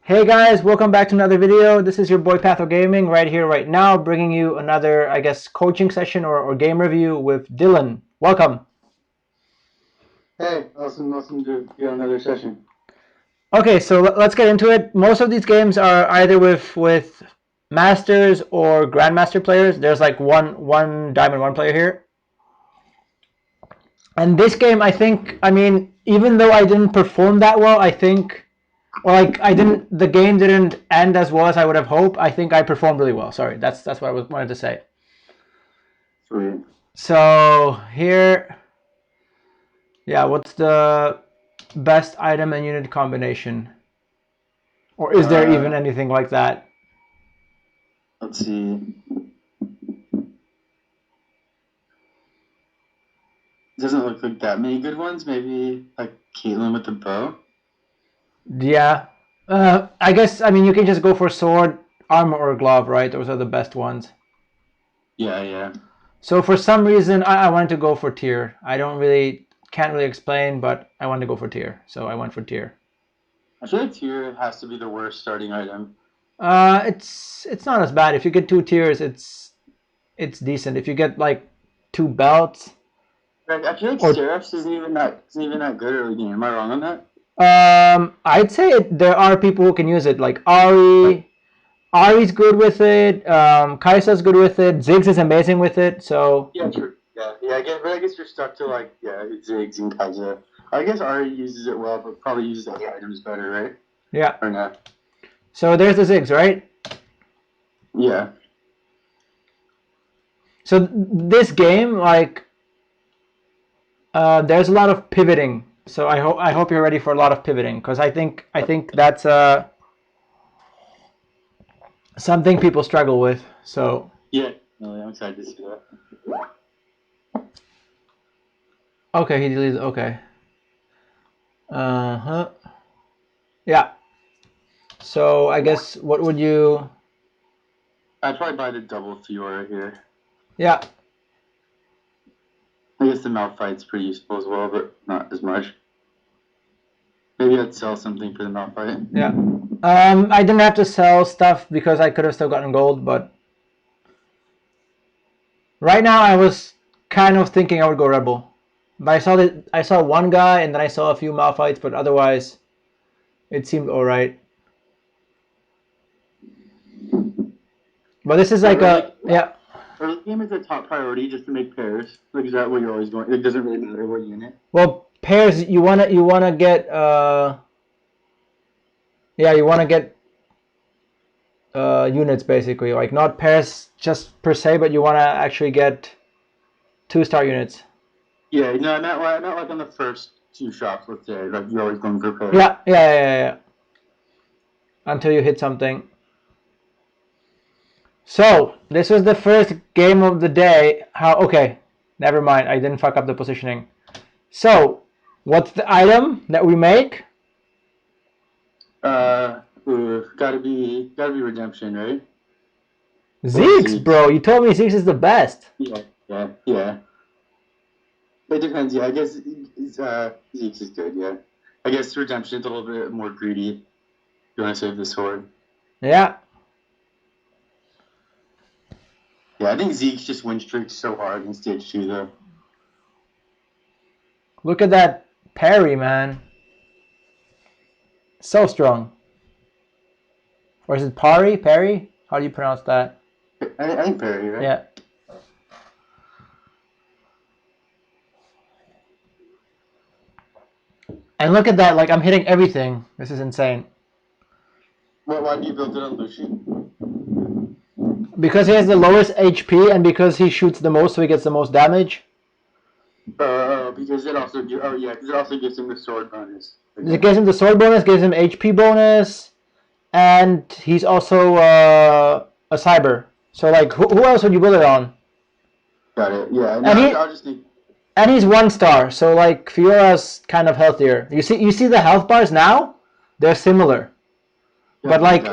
Hey guys, welcome back to another video. This is your boy Patho Gaming right here, right now, bringing you another, I guess, coaching session or game review with Dylan. Welcome. Hey, awesome to be on another session. Okay, so let's get into it. Most of these games are either with masters or grandmaster players. There's like one diamond one player here. And this game, I mean, even though I didn't perform that well, I think, or like the game didn't end as well as I would have hoped. I think I performed really well. Sorry, that's what I wanted to say. Sweet. So here, yeah, what's the best item and unit combination? Or is there even anything like that? Let's see. Doesn't look like that many good ones. Maybe like Caitlyn with the bow. Yeah. I guess, I mean, you can just go for sword, armor, or glove, right? Those are the best ones. Yeah. So for some reason, I wanted to go for tier. Can't really explain, but I wanted to go for tier. So I went for tier. I feel like tier has to be the worst starting item. It's not as bad. If you get 2 tiers, it's decent. If you get like 2 belts. I feel like Seraphs isn't even that good early game. Am I wrong on that? I'd say there are people who can use it. Like Ari's good with it. Kaisa's good with it. Ziggs is amazing with it. So yeah, true. Yeah. I guess you're stuck to like Ziggs and Kaisa. I guess Ari uses it well, but probably uses other items better, right? Yeah. Or not? So there's the Ziggs, right? Yeah. So this game, like, there's a lot of pivoting. So I hope you're ready for a lot of pivoting, because I think that's something people struggle with. So yeah, I'm excited to see that. Okay, he deleted. Okay. Yeah. So I guess what would you? I'd probably buy the double Fiora here. Yeah. I guess the Malphite's pretty useful as well, but not as much. Maybe I'd sell something for the Malphite. Yeah. I didn't have to sell stuff because I could have still gotten gold, but right now I was kind of thinking I would go Rebel. But I saw one guy and then I saw a few Malphites, but otherwise it seemed alright. But this is like yeah. Early game is a top priority just to make pairs. Like, is that what you're always going? It doesn't really matter what unit. Well, pairs you wanna get yeah, you wanna get units basically, like not pairs just per se, but you wanna actually get 2-star units. Yeah, no, not like on the first 2 shots. Let's say like you're always going for pairs. Yeah. Until you hit something. So this was the first game of the day. Okay, never mind. I didn't fuck up the positioning. So what's the item that we make? Gotta be redemption, right? Ziggs, bro. You told me Ziggs is the best. Yeah. It depends. Yeah, I guess Ziggs is good. Yeah, I guess redemption's a little bit more greedy. You want to save the sword. Yeah. Yeah, I think Zeke's just WinStreak so hard in stage 2 though. Look at that parry, man. So strong. Or is it parry? Parry? How do you pronounce that? I think parry, right? Yeah. And look at that, like I'm hitting everything. This is insane. Why do you build it on Lucian? Because he has the lowest HP and because he shoots the most, so he gets the most damage. Because it also gives him the sword bonus. It gives him the sword bonus, gives him HP bonus, and he's also a cyber. So like, who else would you build it on? Got it. Yeah. No, I'll just think. And he's 1-star, so like Fiora's kind of healthier. You see the health bars now? They're similar. Yeah, but like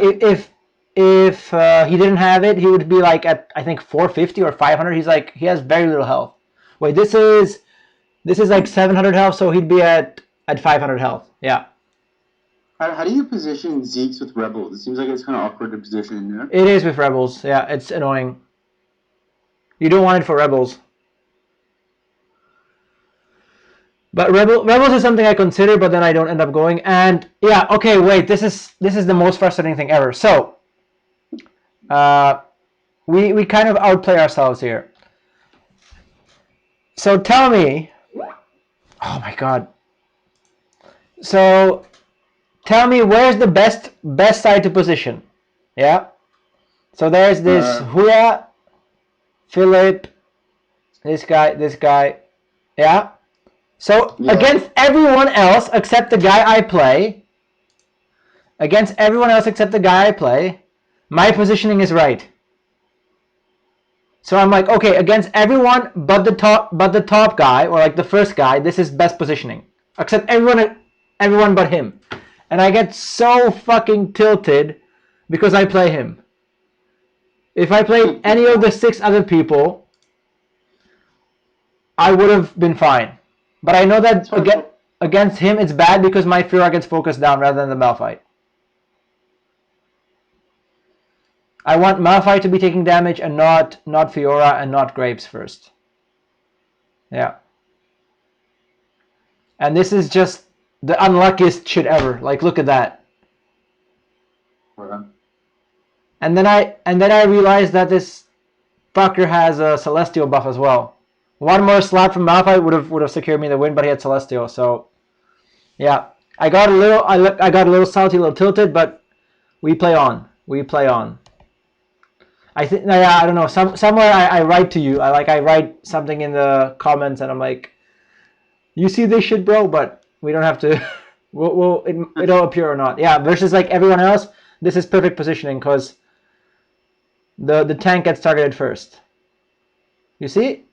if he didn't have it, he would be like at I think 450 or 500. He has very little health. Wait, this is like 700 health, so he'd be at 500 health. Yeah. How do you position Zeke's with Rebels? It seems like it's kind of awkward to position in there. It is with Rebels. Yeah, it's annoying. You don't want it for Rebels. But Rebels is something I consider, but then I don't end up going. And yeah, okay, wait. This is the most frustrating thing ever. So, we kind of outplay ourselves here. So tell me, oh my god. So tell me where's the best side to position? Yeah. So there's this Hua, Philip, this guy. Yeah. So against everyone else except the guy I play, my positioning is right. So I'm like, okay, against everyone but the top guy, or like the first guy, this is best positioning. Except everyone but him. And I get so fucking tilted because I play him. If I played any of the 6 other people, I would have been fine. But I know that against him it's bad because my Fiora gets focused down rather than the Malphite. I want Malphite to be taking damage and not Fiora and not Graves first. Yeah. And this is just the unluckiest shit ever. Like, look at that. And then I realized that this fucker has a Celestial buff as well. One more slap from Malphite would have secured me the win, but he had Celestial. So, yeah, I got a little salty, a little tilted, but we play on. I think, yeah, I don't know. Somewhere I write to you. I write something in the comments, and I'm like, you see this shit, bro, but we don't have to. It'll appear or not. Yeah, versus like everyone else, this is perfect positioning because the tank gets targeted first. You see?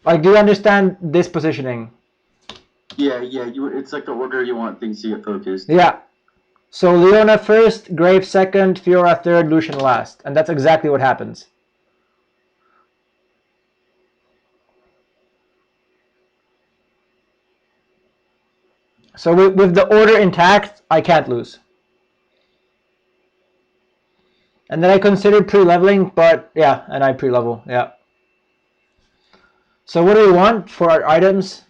Like, do you understand this positioning? Yeah. It's like the order you want things to get focused. Yeah. So Leona first, Graves second, Fiora third, Lucian last, and that's exactly what happens. So with the order intact, I can't lose. And then I considered pre-leveling, but yeah, and I pre-level, yeah. So what do we want for our items?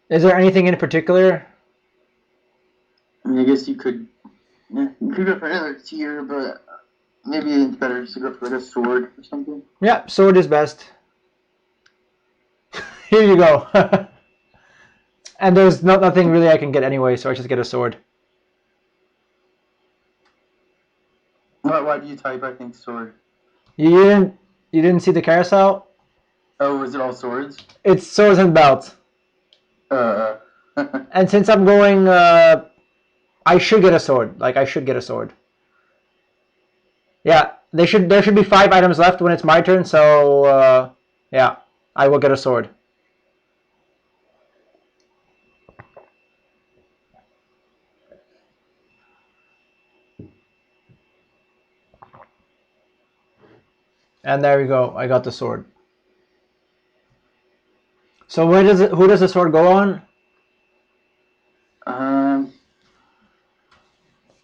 Is there anything in particular? I mean, I guess you could go for another tier, but maybe it's better to go for like a sword or something. Yeah, sword is best. Here you go. And there's nothing really I can get anyway, so I just get a sword. Why do you type, I think, sword? You didn't see the carousel? Oh, is it all swords? It's swords and belts. And since I'm going, I should get a sword. Like, I should get a sword. Yeah, there should be 5 items left when it's my turn, so yeah, I will get a sword. And there we go. I got the sword. So who does the sword go on?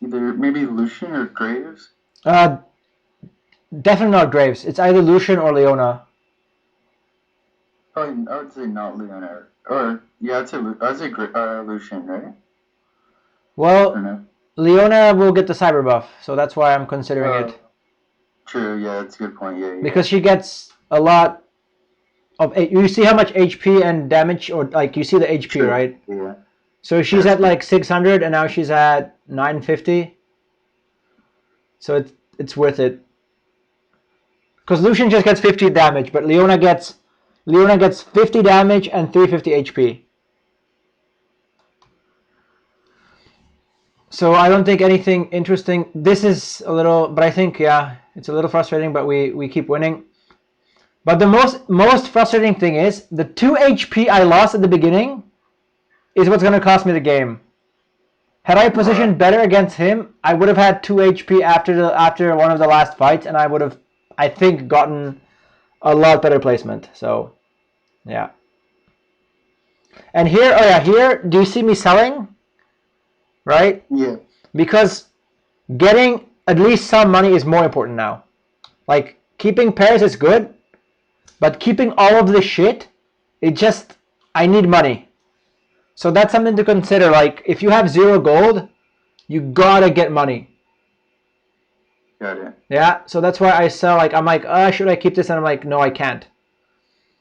Either maybe Lucian or Graves. Definitely not Graves. It's either Lucian or Leona. Oh, I would say not Leona. Or yeah, I'd say Lucian, right? Well, Leona will get the cyber buff, so that's why I'm considering it. True. Yeah, that's a good point. Yeah. Because she gets a lot of. You see how much HP and damage, or like you see the HP, True. right? Yeah. So she's at like 600, and now she's at 950. So it's worth it. Because Lucian just gets 50 damage, but Leona gets 50 damage and 350 HP. So I don't think anything interesting. This is a little, but I think, yeah, it's a little frustrating, but we keep winning. But the most frustrating thing is the 2 HP I lost at the beginning is what's going to cost me the game. Had I positioned better against him, I would have had 2 HP after one of the last fights, and I would have, I think, gotten a lot better placement. So, yeah. And here, oh yeah, here, do you see me selling? Right? Yeah. Because getting at least some money is more important now. Like, keeping pairs is good, but keeping all of this shit, it just, I need money. So that's something to consider. Like, if you have 0 gold, you gotta get money. Got it. Yeah, so that's why I sell. Like, I'm like, should I keep this? And I'm like, no, I can't.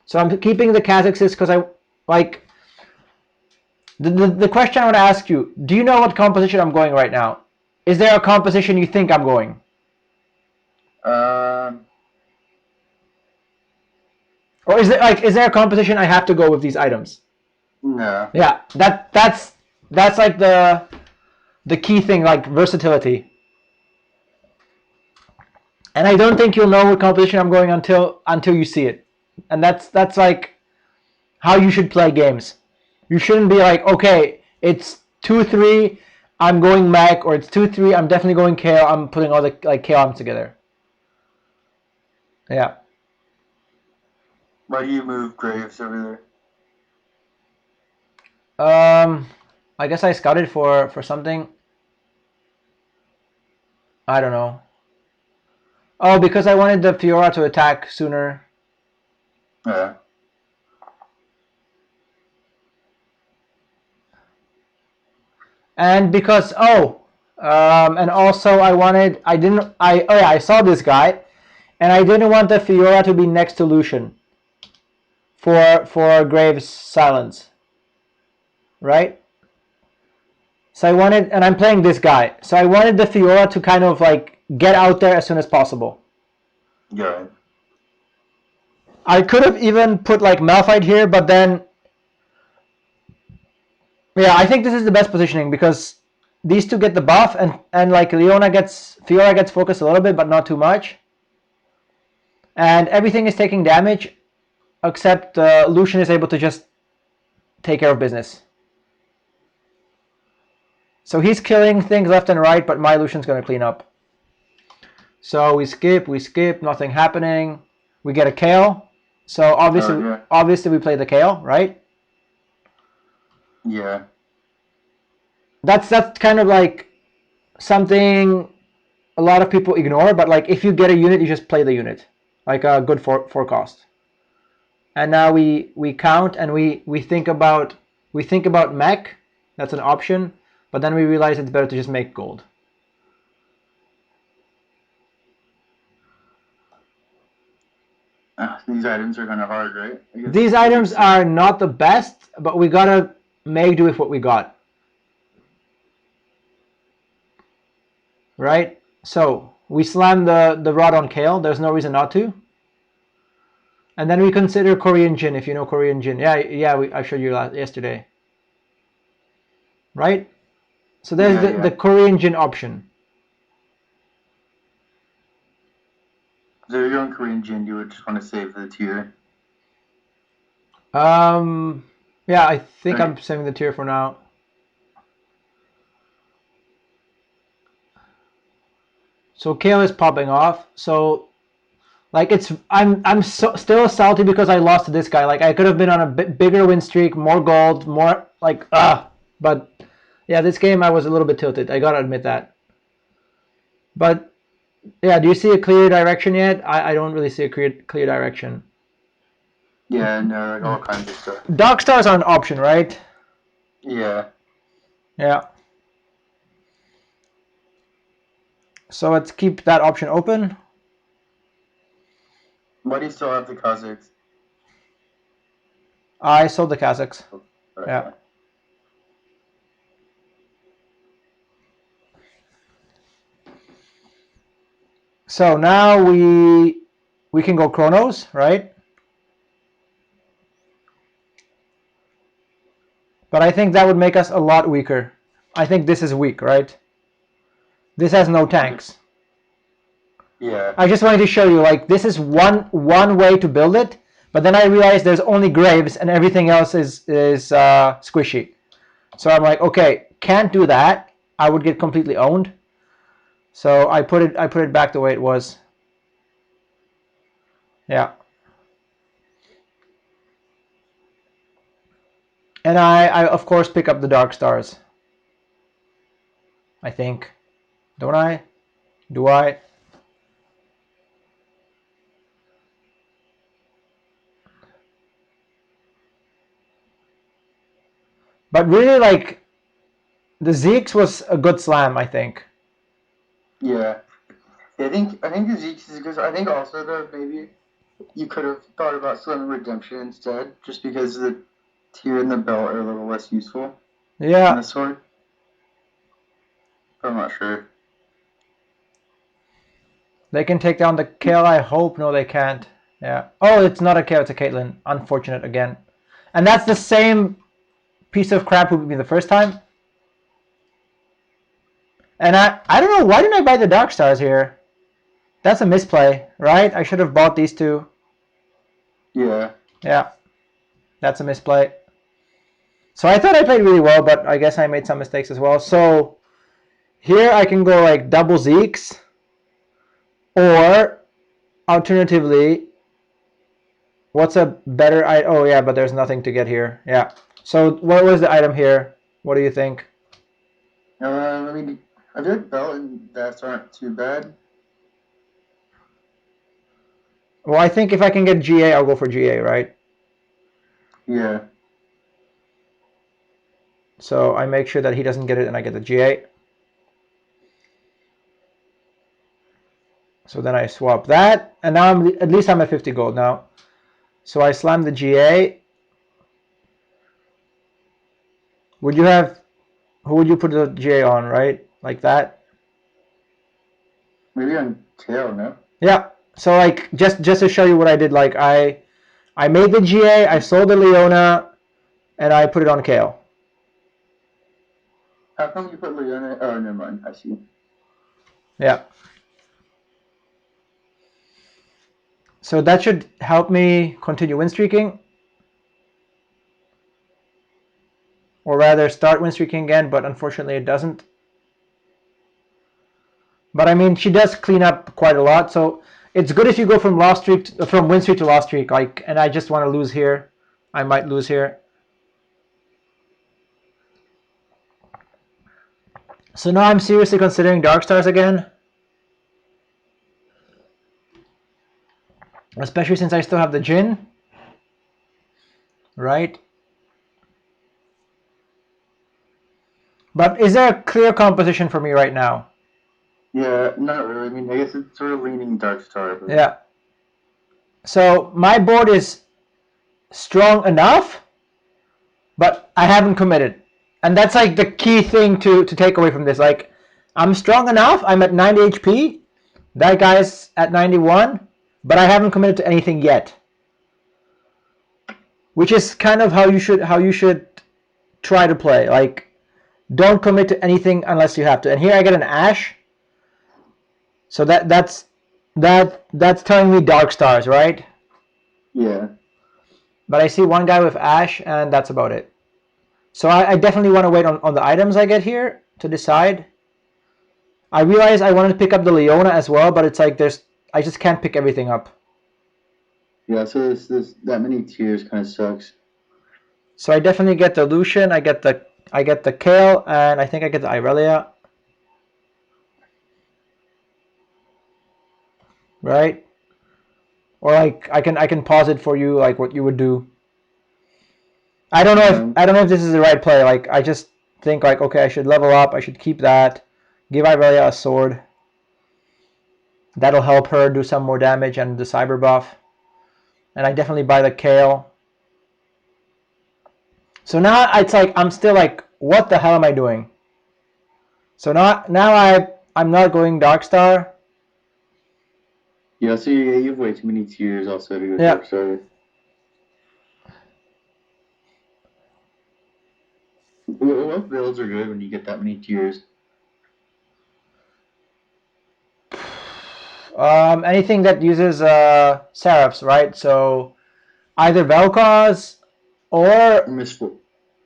So I'm keeping the Kazakhs because I, like, the question I want to ask you, do you know what composition I'm going right now? Is there a composition you think I'm going? Or is there a composition I have to go with these items? No. Yeah, that's like the key thing, like versatility. And I don't think you'll know what composition I'm going until you see it. And that's like how you should play games. You shouldn't be like, okay, it's 2-3, I'm going mech, or it's 2-3, I'm definitely going KO, I'm putting all the like KOMs together. Yeah. Why do you move Graves over I guess I scouted for something. I don't know. Oh, because I wanted the Fiora to attack sooner. there? Yeah. And because and also I saw this guy, and I didn't want the Fiora to be next to Lucian for Graves' silence, right? So I wanted, and I'm playing this guy, so I wanted the Fiora to kind of like get out there as soon as possible. Yeah. I could have even put like Malphite here, but then, yeah, I think this is the best positioning because these two get the buff, and like Fiora gets focused a little bit, but not too much. And everything is taking damage, except Lucian is able to just take care of business. So he's killing things left and right, but my Lucian's going to clean up. So we skip, nothing happening. We get a KO. So obviously we play the KO, right? Yeah. That's kind of like something a lot of people ignore, but like if you get a unit, you just play the unit, like a good forecast. And now we count and we think about mech. That's an option, but then we realize it's better to just make gold. These items are kind of hard, right? These items are not the best, but we gotta make do with what we got. Right? So we slam the rod on Kale. There's no reason not to. And then we consider Korean Jin, if you know Korean Jin. Yeah, I showed you yesterday. Right? So there's the Korean Jin option. So if you're on Korean Jin, you would just want to save the tier. Yeah, I think I'm saving the tier for now. So Kale is popping off. So like I'm still salty because I lost to this guy. Like I could have been on a bit bigger win streak, more gold, more like but yeah, this game I was a little bit tilted. I gotta admit that. But yeah, do you see a clear direction yet? I don't really see a clear direction. Yeah, no, like all kinds of stuff. Dark stars are an option, right? Yeah. Yeah. So let's keep that option open. Why do you still have the Kazakhs? I sold the Kazakhs. Okay. Yeah. So now we can go Chronos, right? But I think that would make us a lot weaker. I think this is weak, right? This has no tanks. Yeah. I just wanted to show you, like, this is one way to build it, but then I realized there's only Graves and everything else is squishy. So I'm like, okay, can't do that. I would get completely owned. So I put it back the way it was. Yeah. And I of course pick up the Dark Stars. I think. Don't I? Do I? But really, like, the Zeke's was a good slam, I think. Yeah. I think the Zeke's is because I think also though maybe you could have thought about slamming Redemption instead, just because the tier and the belt are a little less useful Yeah. in the sword. I'm not sure. They can take down the Kale, I hope. No, they can't. Yeah. Oh, it's not a Kale, it's a Caitlyn. Unfortunate again. And that's the same piece of crap who beat me the first time. And I don't know, why didn't I buy the Dark Stars here? That's a misplay, right? I should have bought these two. Yeah. Yeah. That's a misplay. So I thought I played really well, but I guess I made some mistakes as well. So here I can go like double Zeeks, or alternatively, what's a better item? Oh yeah, but there's nothing to get here. Yeah. So what was the item here? What do you think? I mean, I feel like belt and vest aren't too bad. Well, I think if I can get GA, I'll go for GA, right? Yeah. So I make sure that he doesn't get it and I get the GA. So then I swap that, and now at least I'm at 50 gold now. So I slam the GA. Would you have, who would you put the GA on, right? Like that? Maybe on tail, no? Yeah. So like just to show you what I did, like I made the GA, I sold the Leona, and I put it on Kale. How come you put Leona? Oh, never mind. I see. Yeah. So that should help me continue win streaking. Or rather start win streaking again, but unfortunately it doesn't. But I mean, she does clean up quite a lot, so it's good if you go from lost streak from win streak to lost streak. Like, and I just want to lose here. I might lose here. So now I'm seriously considering Dark Stars again, especially since I still have the Jin, right? But is there a clear composition for me right now? Yeah, not really. I mean, I guess it's sort of leaning Dark Star. But... Yeah. So my board is strong enough, but I haven't committed. And that's like the key thing to take away from this. Like, I'm strong enough, I'm at 90 HP, that guy's at 91, but I haven't committed to anything yet. Which is kind of how you should try to play. Like, don't commit to anything unless you have to. And here I get an Ash. So that's telling me Dark Stars, right? Yeah. But I see one guy with Ash, and that's about it. So I definitely want to wait on the items I get here to decide. I realize I wanted to pick up the Leona as well, but it's like I just can't pick everything up. Yeah, so this that many tiers kind of sucks. So I definitely get the Lucian, I get the Kale, and I think I get the Irelia. Right? Or like I can pause it for you, like what you would do. I don't know if this is the right play. Like, I just think like, okay, I should level up, I should keep that, give Irelia a sword. That'll help her do some more damage and the cyber buff. And I definitely buy the Kale. So now it's like I'm still like, what the hell am I doing? So now I'm not going Darkstar. Yeah, so you have way too many tiers also to go Yeah. Dark Star. What builds are good when you get that many tiers? Anything that uses Seraphs, right? So either Vel'Koz or Misfortune.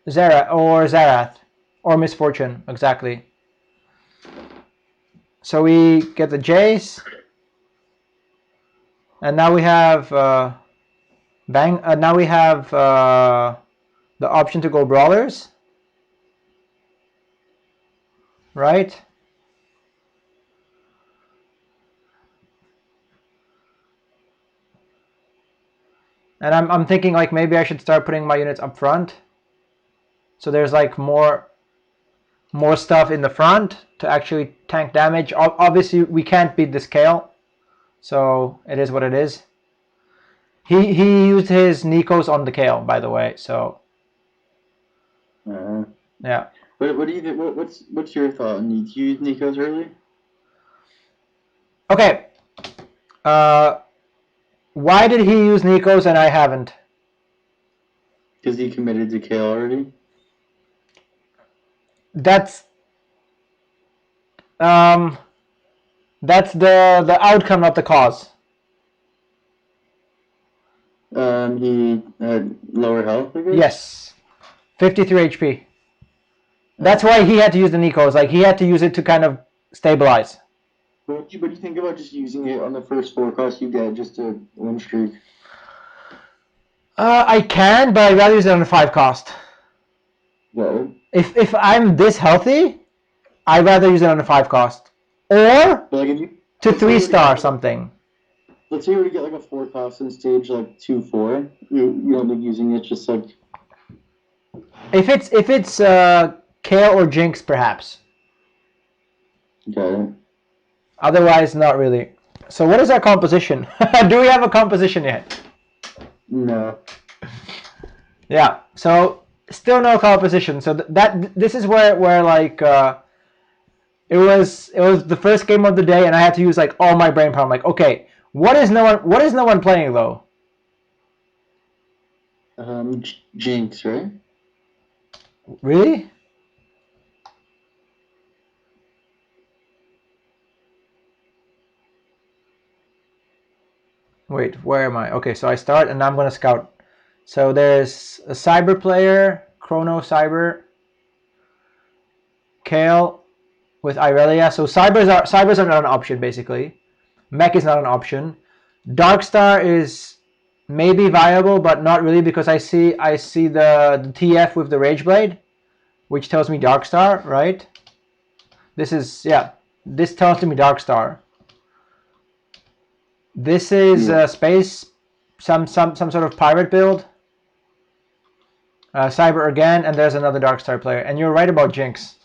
Zerath or Misfortune, exactly. So we get the Jace, and now we have now we have the the option to go brawlers, right? And I'm thinking like maybe I should start putting my units up front. So there's like more stuff in the front to actually tank damage. Obviously we can't beat the scale, so it is what it is. He used his Nikos on the Kale, by the way. So yeah. What do you think? What's your thought on need to use Nikos early? Okay. Why did he use Nikos and I haven't? Because he committed to Kale already. That's the outcome, not the cause. He had lower health, I guess? Yes. 53 HP. That's why he had to use the Nikos. Like, he had to use it to kind of stabilize. But you think about just using it on the first forecast you get just to win streak? I can, but I'd rather use it on a 5 cost. Well, If I'm this healthy, I'd rather use it on a 5 cost. Or like if you, to 3-star something. Let's say you were to get like a 4 cost in stage like 2-4. You don't think using it just like. If it's Kale or Jinx, perhaps. Okay. Otherwise, not really. So what is our composition? Do we have a composition yet? No. Yeah. So still no composition. So this is where like it was the first game of the day, and I had to use like all my brain power. I'm like, okay, what is no one playing though? Jinx, right? Really? Wait, where am I? Okay, so I start and I'm gonna scout. So there's a cyber player, Chrono Cyber, Kale with Irelia. So cybers are not an option basically. Mech is not an option. Darkstar is maybe viable, but not really because I see the TF with the Rageblade, which tells me Darkstar, right? This tells me Darkstar. This is space, some sort of pirate build. Cyber again, and there's another Darkstar player. And you're right about Jinx.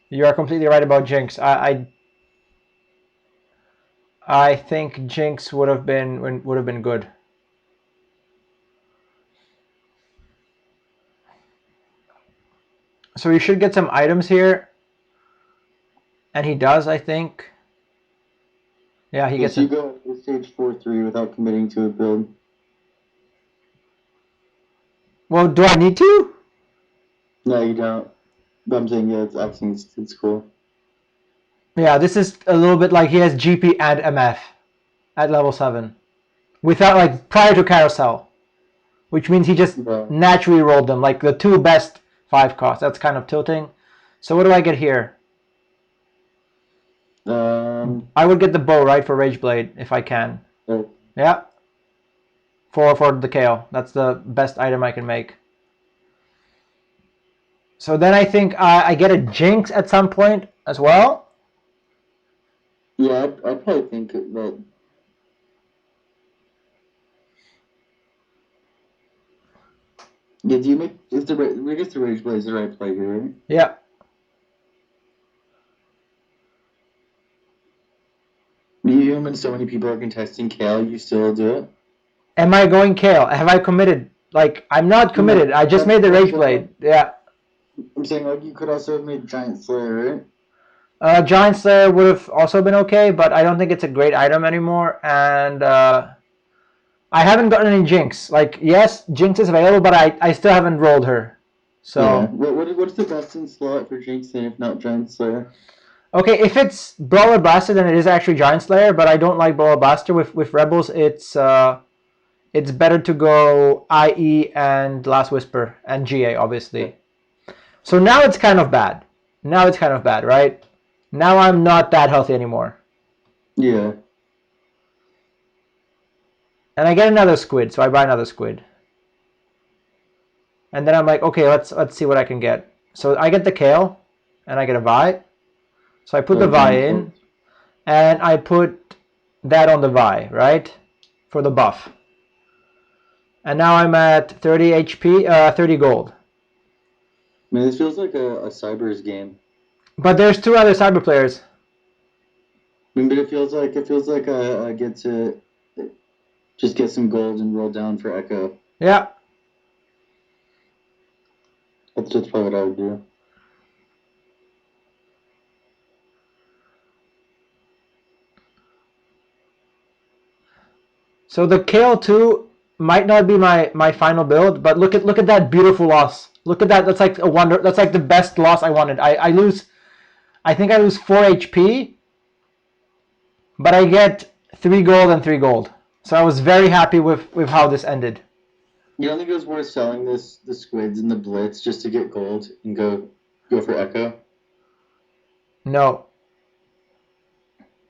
You are completely right about Jinx. I think Jinx would have been good. So we should get some items here, and he does, I think. Yeah, he gets. You go to stage 4-3 without committing to a build. Well, do I need to? No, you don't. But I'm saying it's cool. Yeah, this is a little bit like he has GP and MF at level 7, without like prior to carousel, which means he just naturally rolled them like the 2 best 5 costs. That's kind of tilting. So what do I get here? I would get the bow, right, for Rageblade if I can. Yeah. For the Kale. That's the best item I can make. So then I think I get a Jinx at some point as well. Yeah, I probably think that. Yeah, do you make I guess the Rageblade is the right play here, right? Yeah. Even when so many people are contesting Kale, you still do it? Am I going Kale? Have I committed? Like, I'm not committed. I just made the Rageblade. Yeah. I'm saying, like, you could also have made Giant Slayer, right? Giant Slayer would have also been okay, but I don't think it's a great item anymore. And I haven't gotten any Jinx. Like, yes, Jinx is available, but I still haven't rolled her. So. Yeah. What's the best in slot for Jinx then, if not Giant Slayer? Okay, if it's Brawler Blaster, then it is actually Giant Slayer, but I don't like Brawler Blaster. With Rebels, it's better to go IE and Last Whisper and GA, obviously. So now it's kind of bad. Right? Now I'm not that healthy anymore. Yeah. And I get another squid, so I buy another squid. And then I'm like, okay, let's see what I can get. So I get the kale, and I get a Vi. So I put the Vi in, and I put that on the Vi, right? For the buff. And now I'm at 30 HP, 30 gold. Man, this feels like a Cybers game. But there's 2 other cyber players. I mean, but it feels like I get to just get some gold and roll down for Echo. Yeah. That's probably what I would do. So the Kale 2 might not be my final build, but look at that beautiful loss. Look at that. That's like a wonder. That's like the best loss I wanted. I lose. I think I lose 4 HP, but I get 3 gold and 3 gold. So I was very happy with how this ended. You don't think it was worth selling the squids and the blitz just to get gold and go for Echo? No.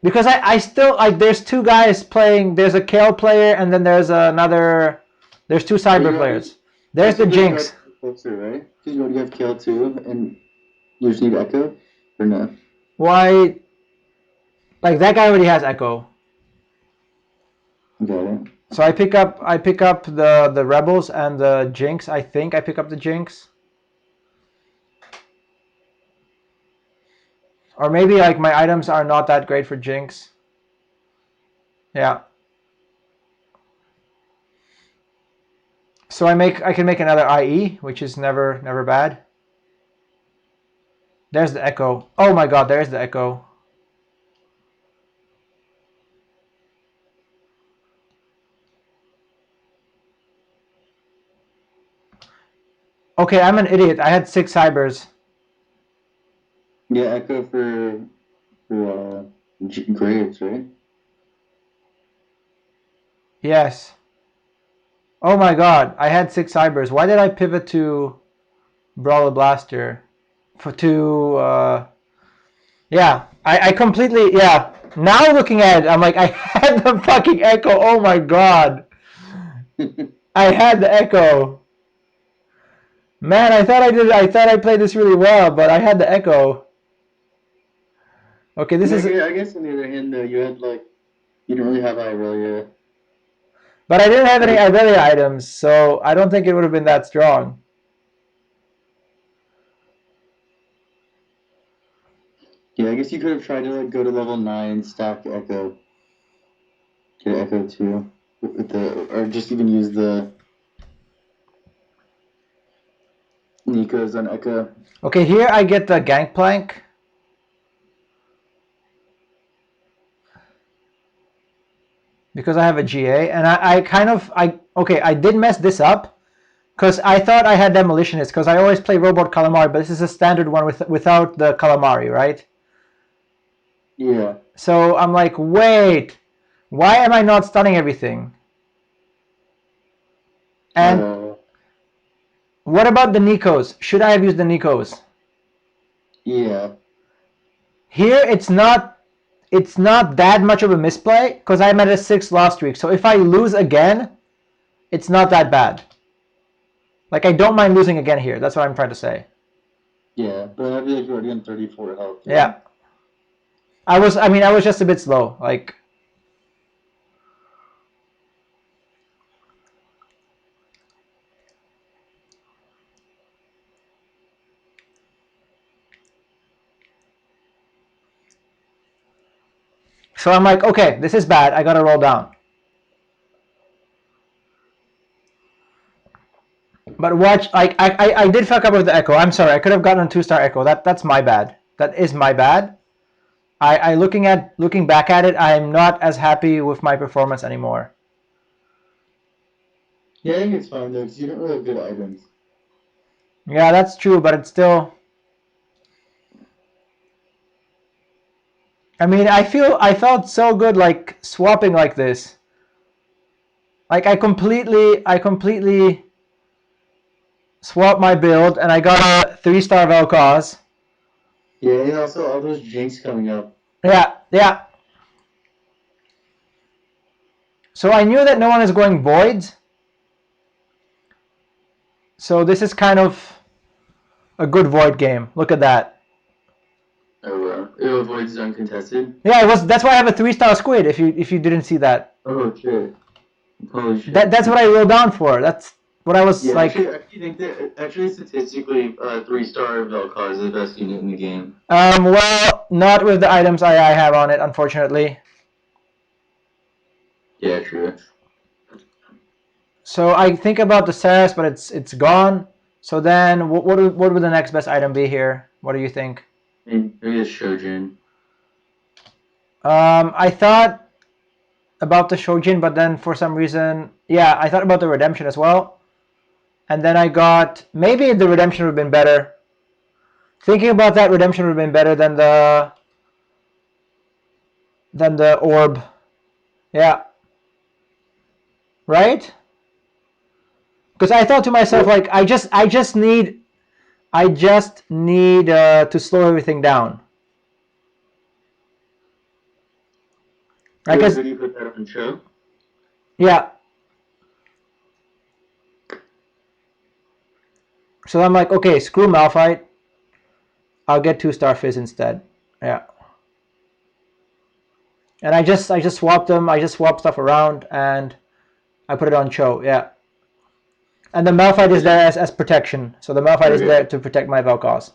Because I still like there's 2 guys playing. There's a Kale player and then there's another. There's 2 cyber players. There's the Jinx. Closer, right? Because you already have Kale too, and you just need Echo, or no? Why? Like that guy already has Echo. Got it. So I pick up the rebels and the Jinx. I think I pick up the Jinx. Or maybe like my items are not that great for Jinx. Yeah. So I can make another IE, which is never bad. There's the Echo. Oh my god, there's the Echo. Okay, I'm an idiot. I had 6 cybers. Yeah, Echo for Graves, right? Yes. Oh my god, I had 6 cybers. Why did I pivot to Brawler Blaster? Yeah, I completely, yeah. Now looking at it, I'm like, I had the fucking Echo. Oh my god. I had the Echo. Man, I thought I played this really well, but I had the Echo. Okay, this is, I guess on the other hand, though, you didn't really have Irelia. but I didn't have any Irelia items, so I don't think it would have been that strong. Yeah, I guess you could have tried to like go to level 9, stack Echo, get Echo 2 with or just even use the Nico's on Echo. Okay, here I get the Gangplank. Because I have a GA, and I did mess this up because I thought I had Demolitionist because I always play Robot Calamari, but this is a standard one without the Calamari, right? Yeah. So I'm like, wait, why am I not stunning everything? And what about the Nikos? Should I have used the Nikos? Yeah. Here it's not that much of a misplay because I'm at a 6 loss streak. So if I lose again, it's not that bad. Like I don't mind losing again here. That's what I'm trying to say. Yeah, but I feel like you're already on 34 health. Right? Yeah. I was just a bit slow. Like so I'm like, okay, this is bad. I gotta roll down. But watch, like I did fuck up with the Echo. I'm sorry. I could have gotten a 2-star Echo. That's my bad. That is my bad. Looking back at it, I'm not as happy with my performance anymore. Yeah, I think it's fine though, because you don't really have good items. Yeah, that's true, but it's still. I mean, I felt so good like swapping like this. Like I completely swapped my build and I got a 3-star Vel'Koz. Yeah, and also all those Jinx coming up. Yeah. So I knew that no one is going voids. So this is kind of a good void game. Look at that. Oh wow. It avoids uncontested? Yeah, it was. That's why I have a 3-star squid. If you didn't see that. Oh shit. Holy shit. That's what I rolled down for. That's what I was Yeah, like. I actually think that statistically, 3-star Vel'Koz is the best unit in the game. Well, not with the items I have on it, unfortunately. Yeah, true. So I think about the Ceres, but it's gone. So then, what would the next best item be here? What do you think? Maybe a Shojin. I thought about the Shojin, but then for some reason, yeah, I thought about the Redemption as well. And then I got, maybe the Redemption would have been better. Thinking about that, Redemption would have been better than the Orb. Yeah. Right? Because I thought to myself, like, I just need to slow everything down. Right? Who do you put that on show? Yeah. So I'm like, okay, screw Malphite. I'll get 2-star Fizz instead. Yeah. And I just swapped them. I just swapped stuff around and I put it on Cho. Yeah. And the Malphite is there as protection. So the Malphite is there to protect my Vel'Koz.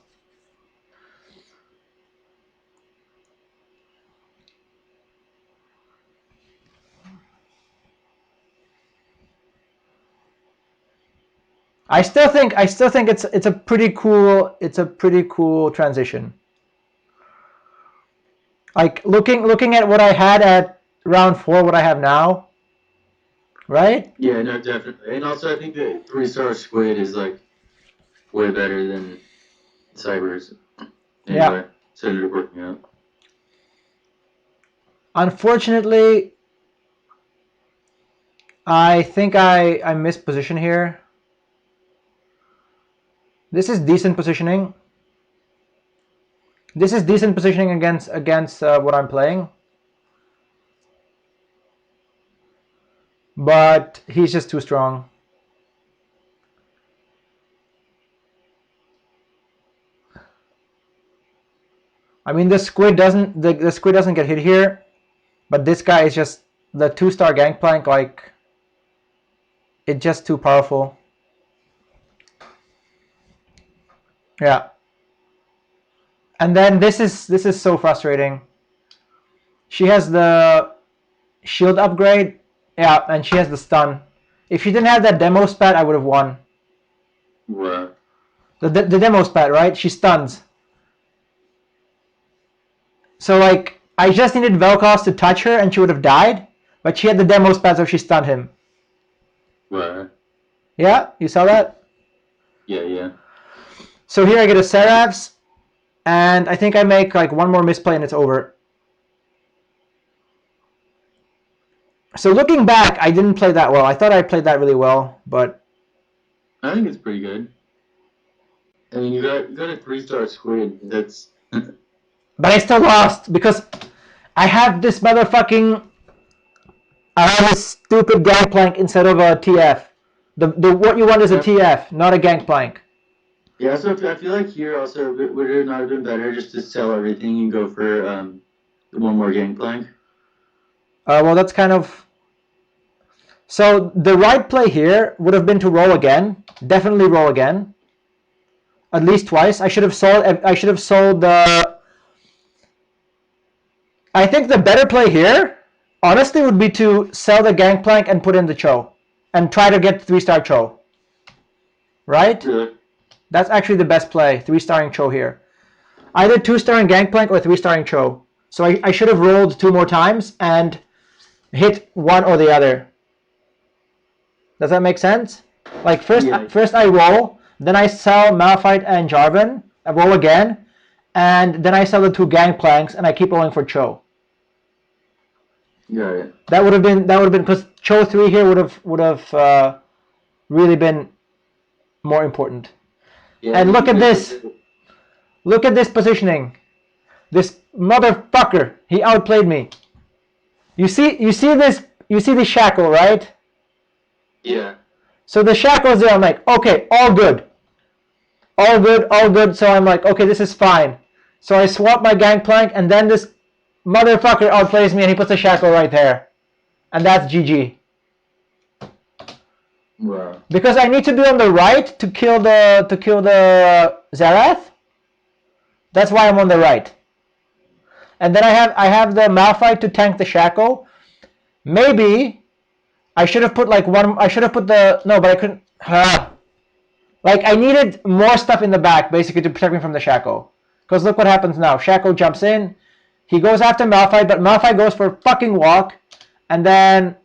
I still think it's a pretty cool transition. Like looking at what I had at round 4, what I have now, right? Yeah, no, definitely. And also, I think the 3-star Squid is like way better than Cybers. Anyway, Yeah. so it ended up working out. Unfortunately, I think I missed position here. This is decent positioning. This is decent positioning against what I'm playing. But he's just too strong. I mean, the squid doesn't get hit here, but this guy is just the 2-star Gangplank. Like, it's just too powerful. Yeah. And then this is so frustrating. She has the shield upgrade, yeah, and she has the stun. If she didn't have that demo spat, I would have won. What? The demo spat, right? She stuns. So like, I just needed Vel'Koz to touch her and she would have died, but she had the demo spat, so she stunned him. What? Yeah, you saw that? Yeah. So here I get a Seraphs, and I think I make like one more misplay and it's over. So looking back, I didn't play that well. I thought I played that really well, but I think it's pretty good. I mean, you got a 3-star Squid. That's. But I still lost because I have this stupid Gangplank instead of a TF. The what you want is a TF, not a Gangplank. Yeah, so I feel like here also would it not have been better just to sell everything and go for one more Gangplank? Well, that's kind of. So the right play here would have been to roll again. Definitely roll again. At least twice. I should have sold the. I think the better play here, honestly, would be to sell the Gangplank and put in the Cho, and try to get 3-star Cho. Right? Really? That's actually the best play. 3-starring Cho here. Either 2-starring Gangplank or 3-starring Cho. So I should have rolled 2 more times and hit one or the other. Does that make sense? Like first I roll, then I sell Malphite and Jarvan. I roll again, and then I sell the 2 Gangplanks, and I keep rolling for Cho. Got it. That would have been because Cho 3 here would have really been more important. Yeah, and look at this. Look at this positioning. This motherfucker, he outplayed me. You see the shackle, right? Yeah. So the shackle's there. I'm like, okay, all good. All good, all good. So I'm like, okay, this is fine. So I swap my gangplank, and then this motherfucker outplays me, and he puts a shackle right there. And that's GG. Wow. Because I need to be on the right to kill the Zerath. That's why I'm on the right. And then I have the Malphite to tank the shackle. Maybe I should have put like one. I should have put the no, but I couldn't. Like I needed more stuff in the back basically to protect me from the shackle. Because look what happens now. Shackle jumps in. He goes after Malphite, but Malphite goes for a fucking walk, and then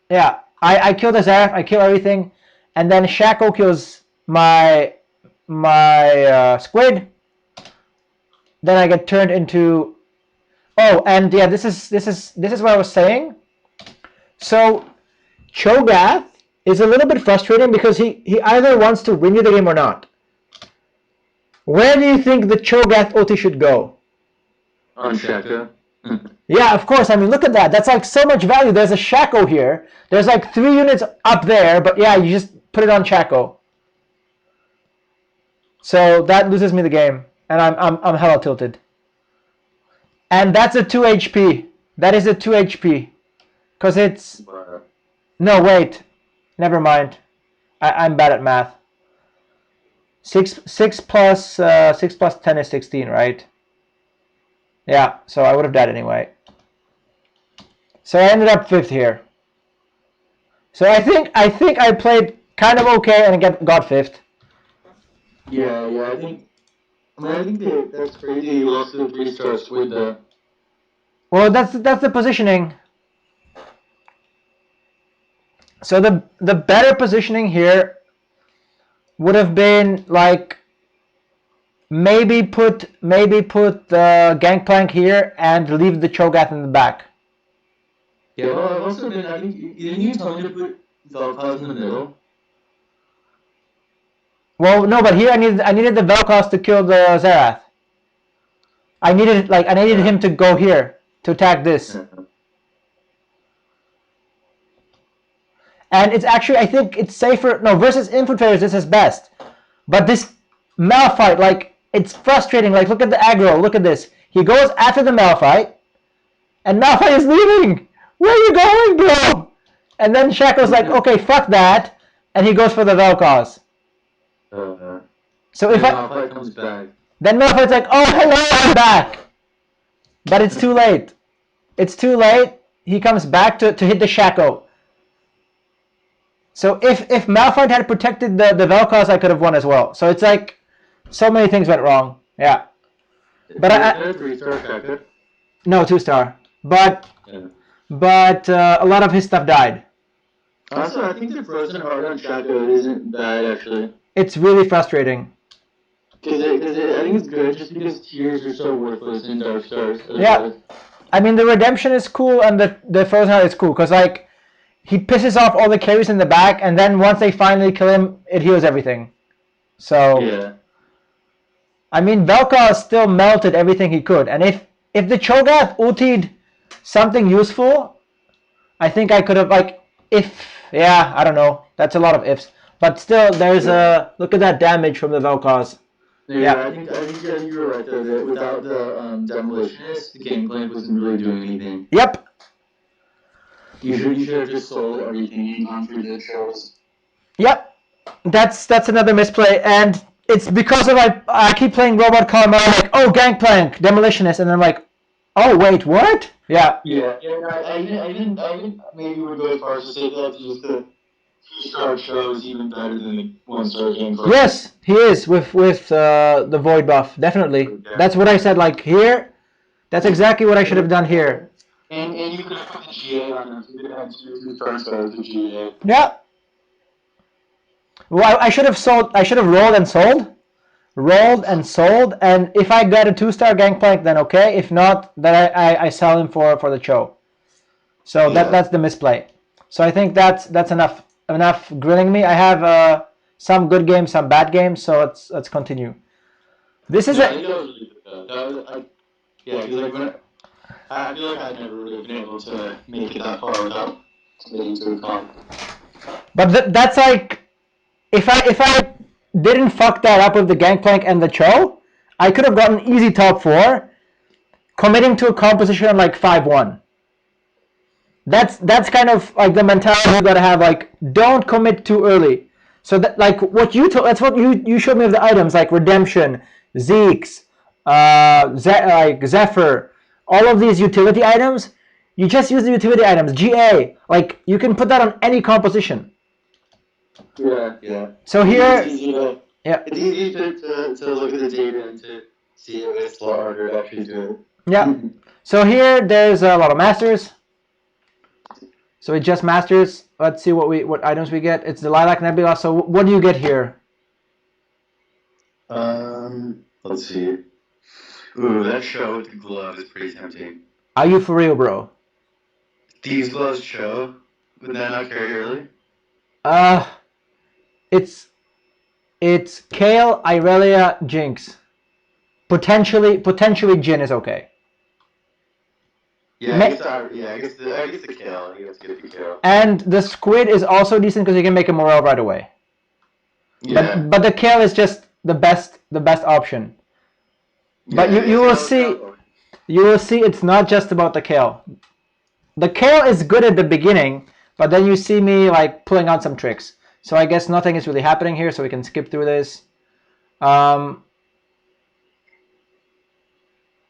yeah, I kill the Zerath. I kill everything, and then Shackle kills my squid. Then I get turned into. Oh, and yeah, this is what I was saying. So Cho'Gath is a little bit frustrating because he either wants to win you the game or not. Where do you think the Cho'Gath ulti should go? On Shaka. Yeah, of course. I mean, look at that. That's like so much value. There's a Shaco here. There's like 3 units up there, but yeah, you just put it on Shaco. So that loses me the game, and I'm hella tilted. And that's a 2 HP. That is a 2 HP. Because it's... No, wait. Never mind. I'm bad at math. 6 plus 10 is 16, right? Yeah, so I would have died anyway. So I ended up 5th here. So I think I played kind of okay and got 5th. Yeah, I think that's crazy. You lost the 3-star squid though. Well, that's the positioning. So the better positioning here would have been like maybe put the Gangplank here and leave the Cho'Gath in the back. Yeah, well, I've also been. I think didn't you tell me to put Vel'Koz in the middle? Well, no, but here I needed the Vel'Koz to kill the Zerath. I needed him to go here to attack this. And it's actually, I think it's safer. No, versus infiltrators, this is best. But this Malphite, like, it's frustrating. Like, look at the aggro. Look at this. He goes after the Malphite, and Malphite is leaving. Where are you going, bro? And then Shaco's like, okay, fuck that, and he goes for the Vel'Koz. So if Malphite comes back, then Malphite's like, oh, hello, I'm back. But it's too late. It's too late. He comes back to hit the Shaco. So if Malphite had protected the Vel'Koz, I could have won as well. So it's like so many things went wrong. Yeah. But I 3-star Shaka. No, 2-star. But a lot of his stuff died. Also, I think the frozen heart on Shaka isn't bad actually. It's really frustrating. Because I think it's good just because tears are so worthless in Dark Stars. Yeah. I mean, the redemption is cool and the frozen heart is cool because like he pisses off all the carries in the back, and then once they finally kill him, it heals everything. So yeah. I mean, Vel'Koz still melted everything he could, and if the Cho'Gath ultied something useful, I think I could have I don't know. That's a lot of ifs, but still, there's a look at that damage from the Vel'Koz. Yeah, I think you're right though. That without the demolitionist, the Gangplank wasn't really doing anything. Yep. You should have just sold everything and gone through the shows. Yep. That's another misplay, and it's because of I keep playing Robot Calamari like, oh, Gangplank, Demolitionist, and I'm like, oh wait, what? Yeah. Yeah. I didn't maybe would go as far as to say that just the 2-star show is even better than the 1-star Gangplank. Yes, he is with the Void buff, definitely. Yeah. That's what I said. Like here, that's exactly what I should have done here. And you could have put the GA on them. You could have had 2 2-star with the GA. Yeah. Well, I should have sold. I should have rolled and sold. And if I get a 2-star Gangplank, then okay. If not, then I sell him for the Cho. So that's the misplay. So I think that's enough grilling me. I have some good games, some bad games. So let's continue. This is I think that was really good. I feel like I'd never really been able to make it that far without getting to a comp. But that's like if I didn't fuck that up with the Gangplank and the Cho, I could have gotten easy top 4, committing to a composition of like 5-1. That's kind of like the mentality you gotta have. Like, don't commit too early. So that like what you that's what you showed me of the items like Redemption, Zeke's, like Zephyr, all of these utility items. You just use the utility items. GA, like you can put that on any composition. Yeah. So here, It's easy to look at the data and to see if it's slot or actually do it. Yeah. So here there's a lot of masters. So it's just masters. Let's see what items we get. It's the Lilac Nebula. So what do you get here? Let's see. Ooh, that show with the glove is pretty tempting. Are you for real, bro? These gloves show? Would that not carry early? It's Kale, Irelia, Jinx. Potentially Jin is okay. Yeah, I guess the Kale. I guess get the Kale. And the Squid is also decent because you can make a Morel right away. Yeah. But the Kale is just the best option. But you will see it's not just about the Kale. The Kale is good at the beginning, but then you see me like pulling out some tricks. So I guess nothing is really happening here, so we can skip through this.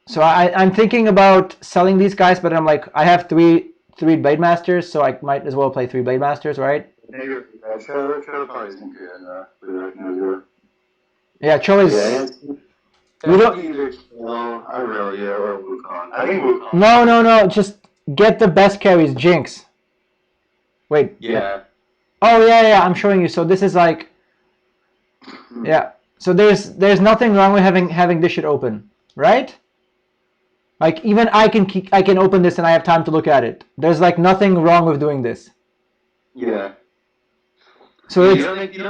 So I'm thinking about selling these guys, but I'm like, I have three Blade Masters, so I might as well play 3 Blade Masters, right? Yeah, Cho is. You don't either kill Irelia or Wukong. I think Wukong. No. Just get the best carries. Jinx. Wait. Yeah. Oh yeah. I'm showing you. So this is like. Yeah. So there's nothing wrong with having this shit open, right? Like even I can open this and I have time to look at it. There's like nothing wrong with doing this. Yeah. So you don't think I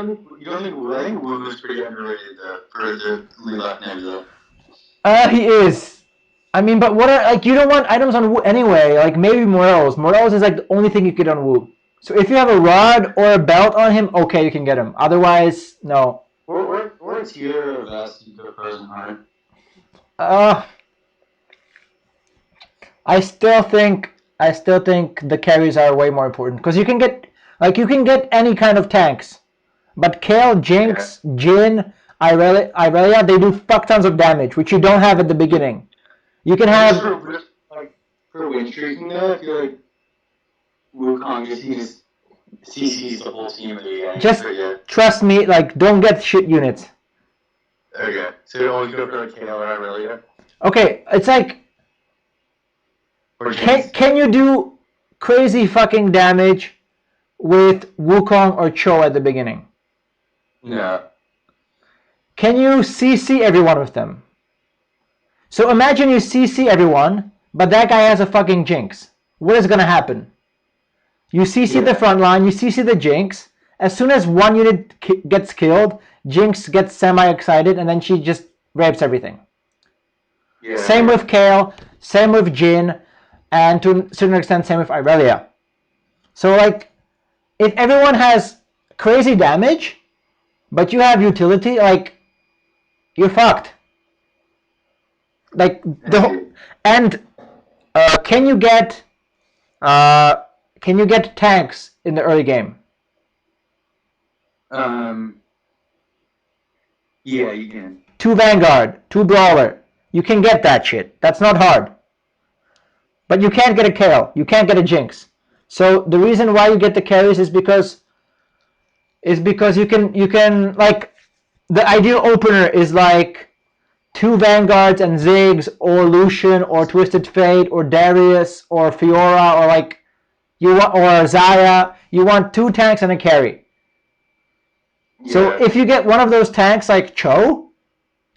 think Wu is pretty underrated for the Lilac Nebula. He is. I mean, but what are like you don't want items on Wu anyway. Like maybe Morels. Morels is like the only thing you get on Wu. So if you have a rod or a belt on him, okay, you can get him. Otherwise, no. What tier of Vest you put Frozen Heart? I still think the carries are way more important because you can get any kind of tanks, but Kale, Jinx, Jin, Irelia, they do fuck tons of damage, which you don't have at the beginning. You can have for WinStreaking though. I feel like Wukong just CCs the whole team of the game. Just trust me, like don't get shit units. Okay, so you always go for like Kale or Irelia. Okay, it's like. Can you do crazy fucking damage with Wukong or Cho at the beginning? No. Can you CC everyone with them? So imagine you CC everyone, but that guy has a fucking Jinx. What is gonna happen? You CC the front line, you CC the Jinx. As soon as one unit gets killed, Jinx gets semi-excited and then she just rapes everything. Yeah. Same with Kale, same with Jin, and to a certain extent, same with Irelia. So, like, if everyone has crazy damage, but you have utility, like, you're fucked. Like and can you get tanks in the early game? Yeah, you can. 2 Vanguard, 2 Brawler. You can get that shit. That's not hard. But you can't get a Kale. You can't get a Jinx. So the reason why you get the carries is because you can like the ideal opener is like 2 Vanguards and Ziggs or Lucian or Twisted Fate or Darius or Fiora or like or Zaya. You want 2 tanks and a carry. Yeah. So if you get one of those tanks like Cho,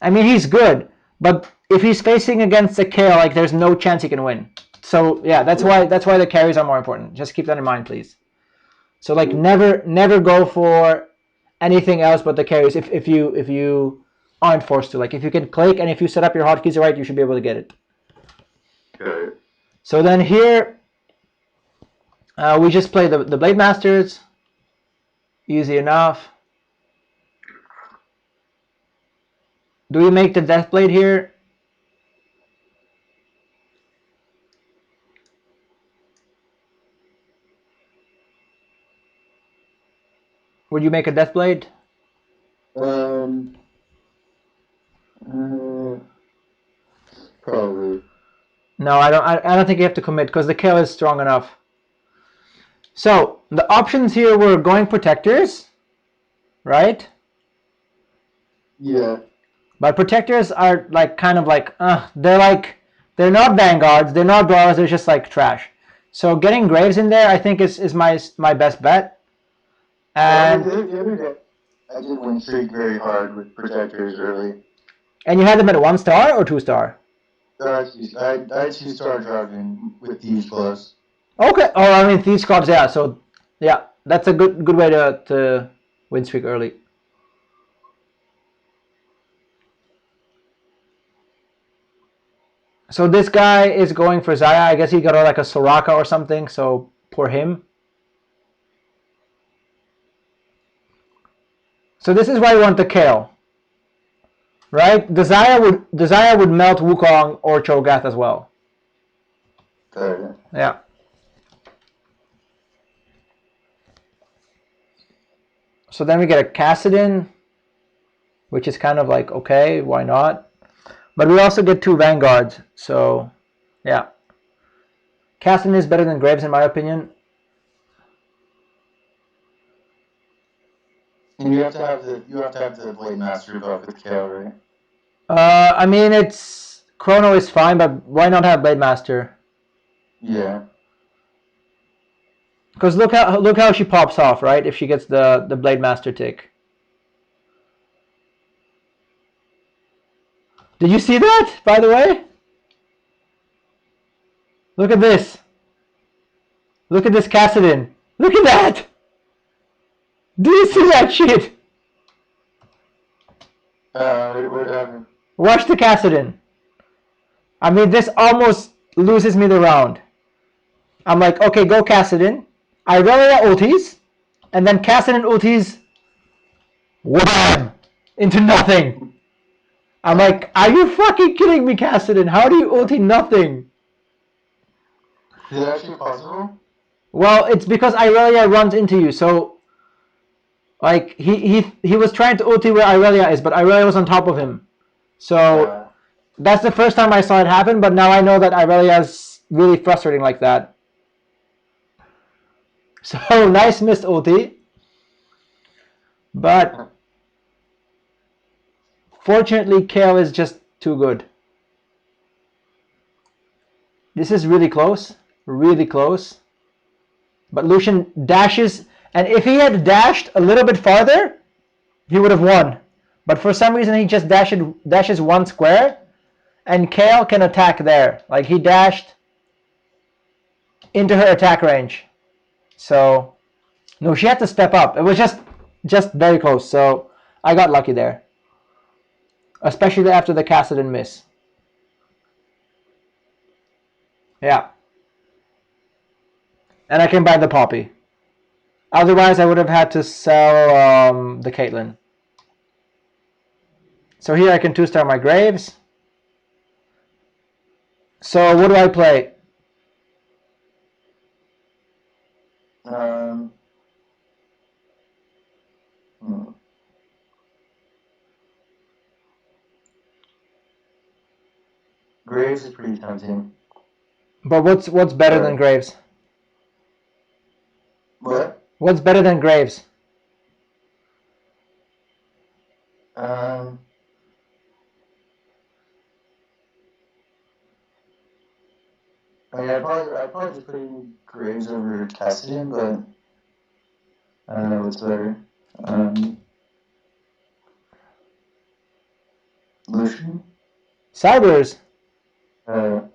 I mean he's good, but if he's facing against a Kale, like there's no chance he can win. So yeah, that's why the carries are more important. Just keep that in mind, please. So like never go for anything else but the carries if you aren't forced to. Like if you can click and if you set up your hotkeys right, you should be able to get it. Okay. So then here we just play the Blade Masters. Easy enough. Do we make the Deathblade here? Would you make a Deathblade? Probably. No, I don't. I don't think you have to commit because the kill is strong enough. So the options here were going protectors, right? Yeah. But protectors are like kind of like they're not vanguards, they're not brawlers, they're just like trash. So getting Graves in there, I think is my best bet. And the other day, I did WinStreak very hard with protectors early. And you had them at 1 star or 2 star? I had 2-star driving with Thieves Plus. Okay. Oh, I mean Thieves Clubs, yeah. So yeah, that's a good way to win streak early. So this guy is going for Zaya. I guess he got like a Soraka or something, so poor him. So this is why we want the Kale. Right? The Zaya would melt Wukong or Cho'Gath as well. Yeah. So then we get a Kassadin, which is kind of like, okay, why not? But we also get 2 Vanguards, so yeah. Kassadin is better than Graves in my opinion. And you have to have the Blade Master buff with Kale, right? I mean, it's Chrono is fine, but why not have Blade Master? Yeah. Because look how she pops off, right? If she gets the Blade Master tick. Did you see that, by the way? Look at this. Look at this Kassadin. Look at that. Do you see that shit? What happened? Watch the Kassadin. I mean, this almost loses me the round. I'm like, okay, go Kassadin. Irelia ultis, and then Kassadin ultis, wham, into nothing. I'm like, are you fucking kidding me, Kassadin? How do you ulti nothing? Is that actually possible? Well, it's because Irelia runs into you, so like he was trying to ulti where Irelia is, but Irelia was on top of him. So that's the first time I saw it happen, but now I know that Irelia is really frustrating like that. So nice missed ulti. But fortunately, Kale is just too good. This is really close. Really close. But Lucian dashes, and if he had dashed a little bit farther, he would have won. But for some reason, he just dashes 1 square, and Kale can attack there. Like, he dashed into her attack range. So, no, she had to step up. It was just very close. So, I got lucky there. Especially after the Kassadin miss. Yeah. And I can buy the Poppy. Otherwise, I would have had to sell the Caitlyn. So here I can 2-star my Graves. So what do I play? Graves is pretty tempting. But what's better than Graves? What? What's better than Graves? I mean, I'd probably just put in Graves over Kassadin, but I don't know what's better. Lucian? Cybers. But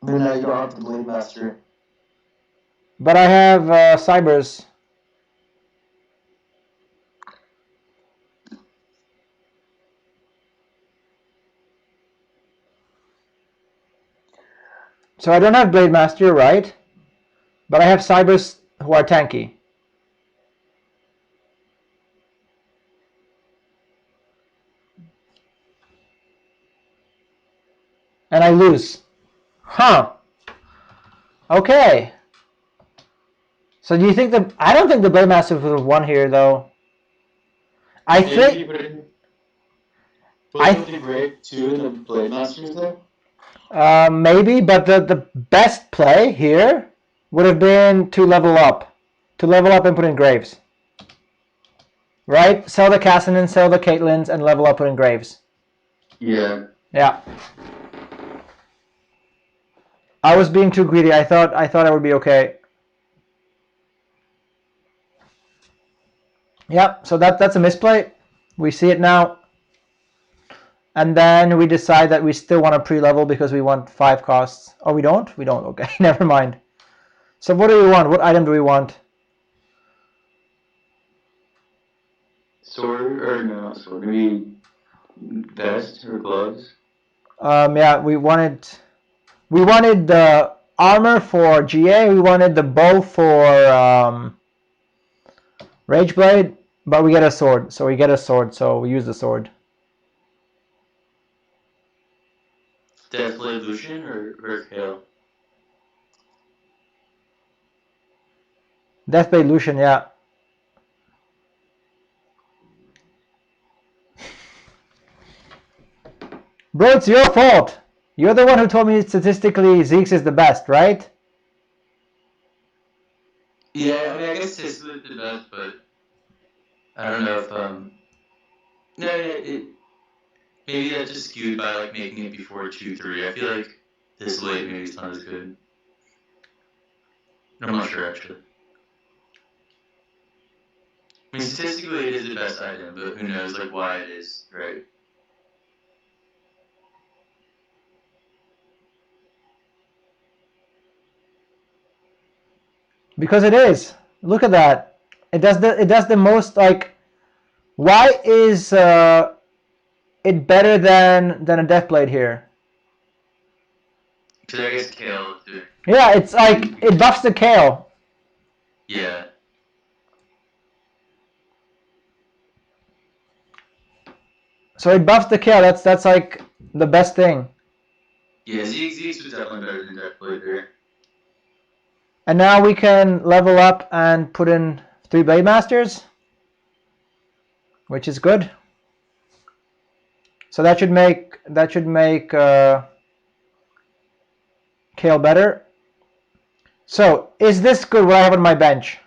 no, you don't have the Blade Master. But I have Cybers. So I don't have Blade Master, right? But I have Cybers who are tanky. and I lose. Huh. Okay. So do you think the... I don't think the Blade Master would have won here, though. I think... Put the Grave 2 in the Blade Masters there? Maybe, but the best play here would have been to level up. To level up and put in Graves. Right? Sell the Cassinan, sell the Caitlyn's, and level up, put in Graves. Yeah. Yeah. I was being too greedy. I thought I would be okay. Yep, so that's a misplay. We see it now. And then we decide that we still want to pre-level because we want 5 costs. Oh, we don't? We don't. Okay, never mind. So what do we want? What item do we want? Sword, or no, sword. Maybe vest or gloves? Yeah, we wanted the armor for GA. We wanted the bow for Rageblade, but we get a sword. So we get a sword, so we use the sword. Deathblade Lucian or Kale? Deathblade Lucian, yeah. Bro, it's your fault. You're the one who told me statistically Zeke's is the best, right? Yeah, I mean, I guess statistically the best, but I don't know if maybe that just skewed by like making it before 2-3. I feel like this late maybe it's not as good. I'm not sure actually. I mean, statistically it is the best item, but who knows like why it is, right? Because it is. Look at that. It does the most, like, why is it better than a Deathblade here? Because I guess Kale too. Yeah, it's like it buffs the Kale. Yeah. So it buffs the Kale. That's like the best thing. Yeah, Zeke's was definitely better than Deathblade there. And now we can level up and put in 3 Blade Masters, which is good. So that should make Kale better. So is this good? What I have on my bench?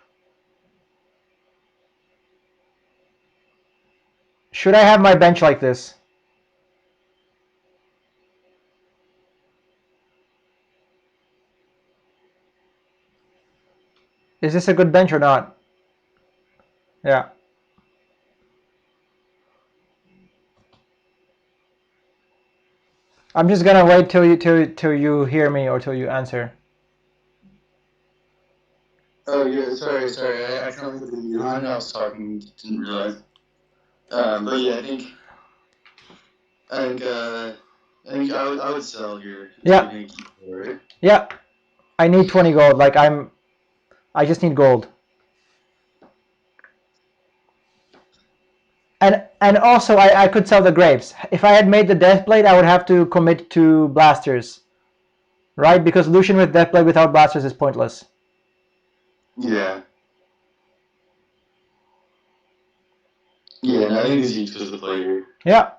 Should I have my bench like this? Is this a good bench or not? Yeah. I'm just gonna wait till you hear me or till you answer. Oh yeah, sorry. I accidentally put the mute on. I was talking, didn't realize. But yeah, I think I would sell here. Yeah. Yeah. I need 20 gold. Like I just need gold. And also I could sell the Graves. If I had made the Deathblade, I would have to commit to Blasters. Right? Because Lucian with Deathblade without Blasters is pointless. Yeah. Yeah, and I think Zeke was the player. Yeah.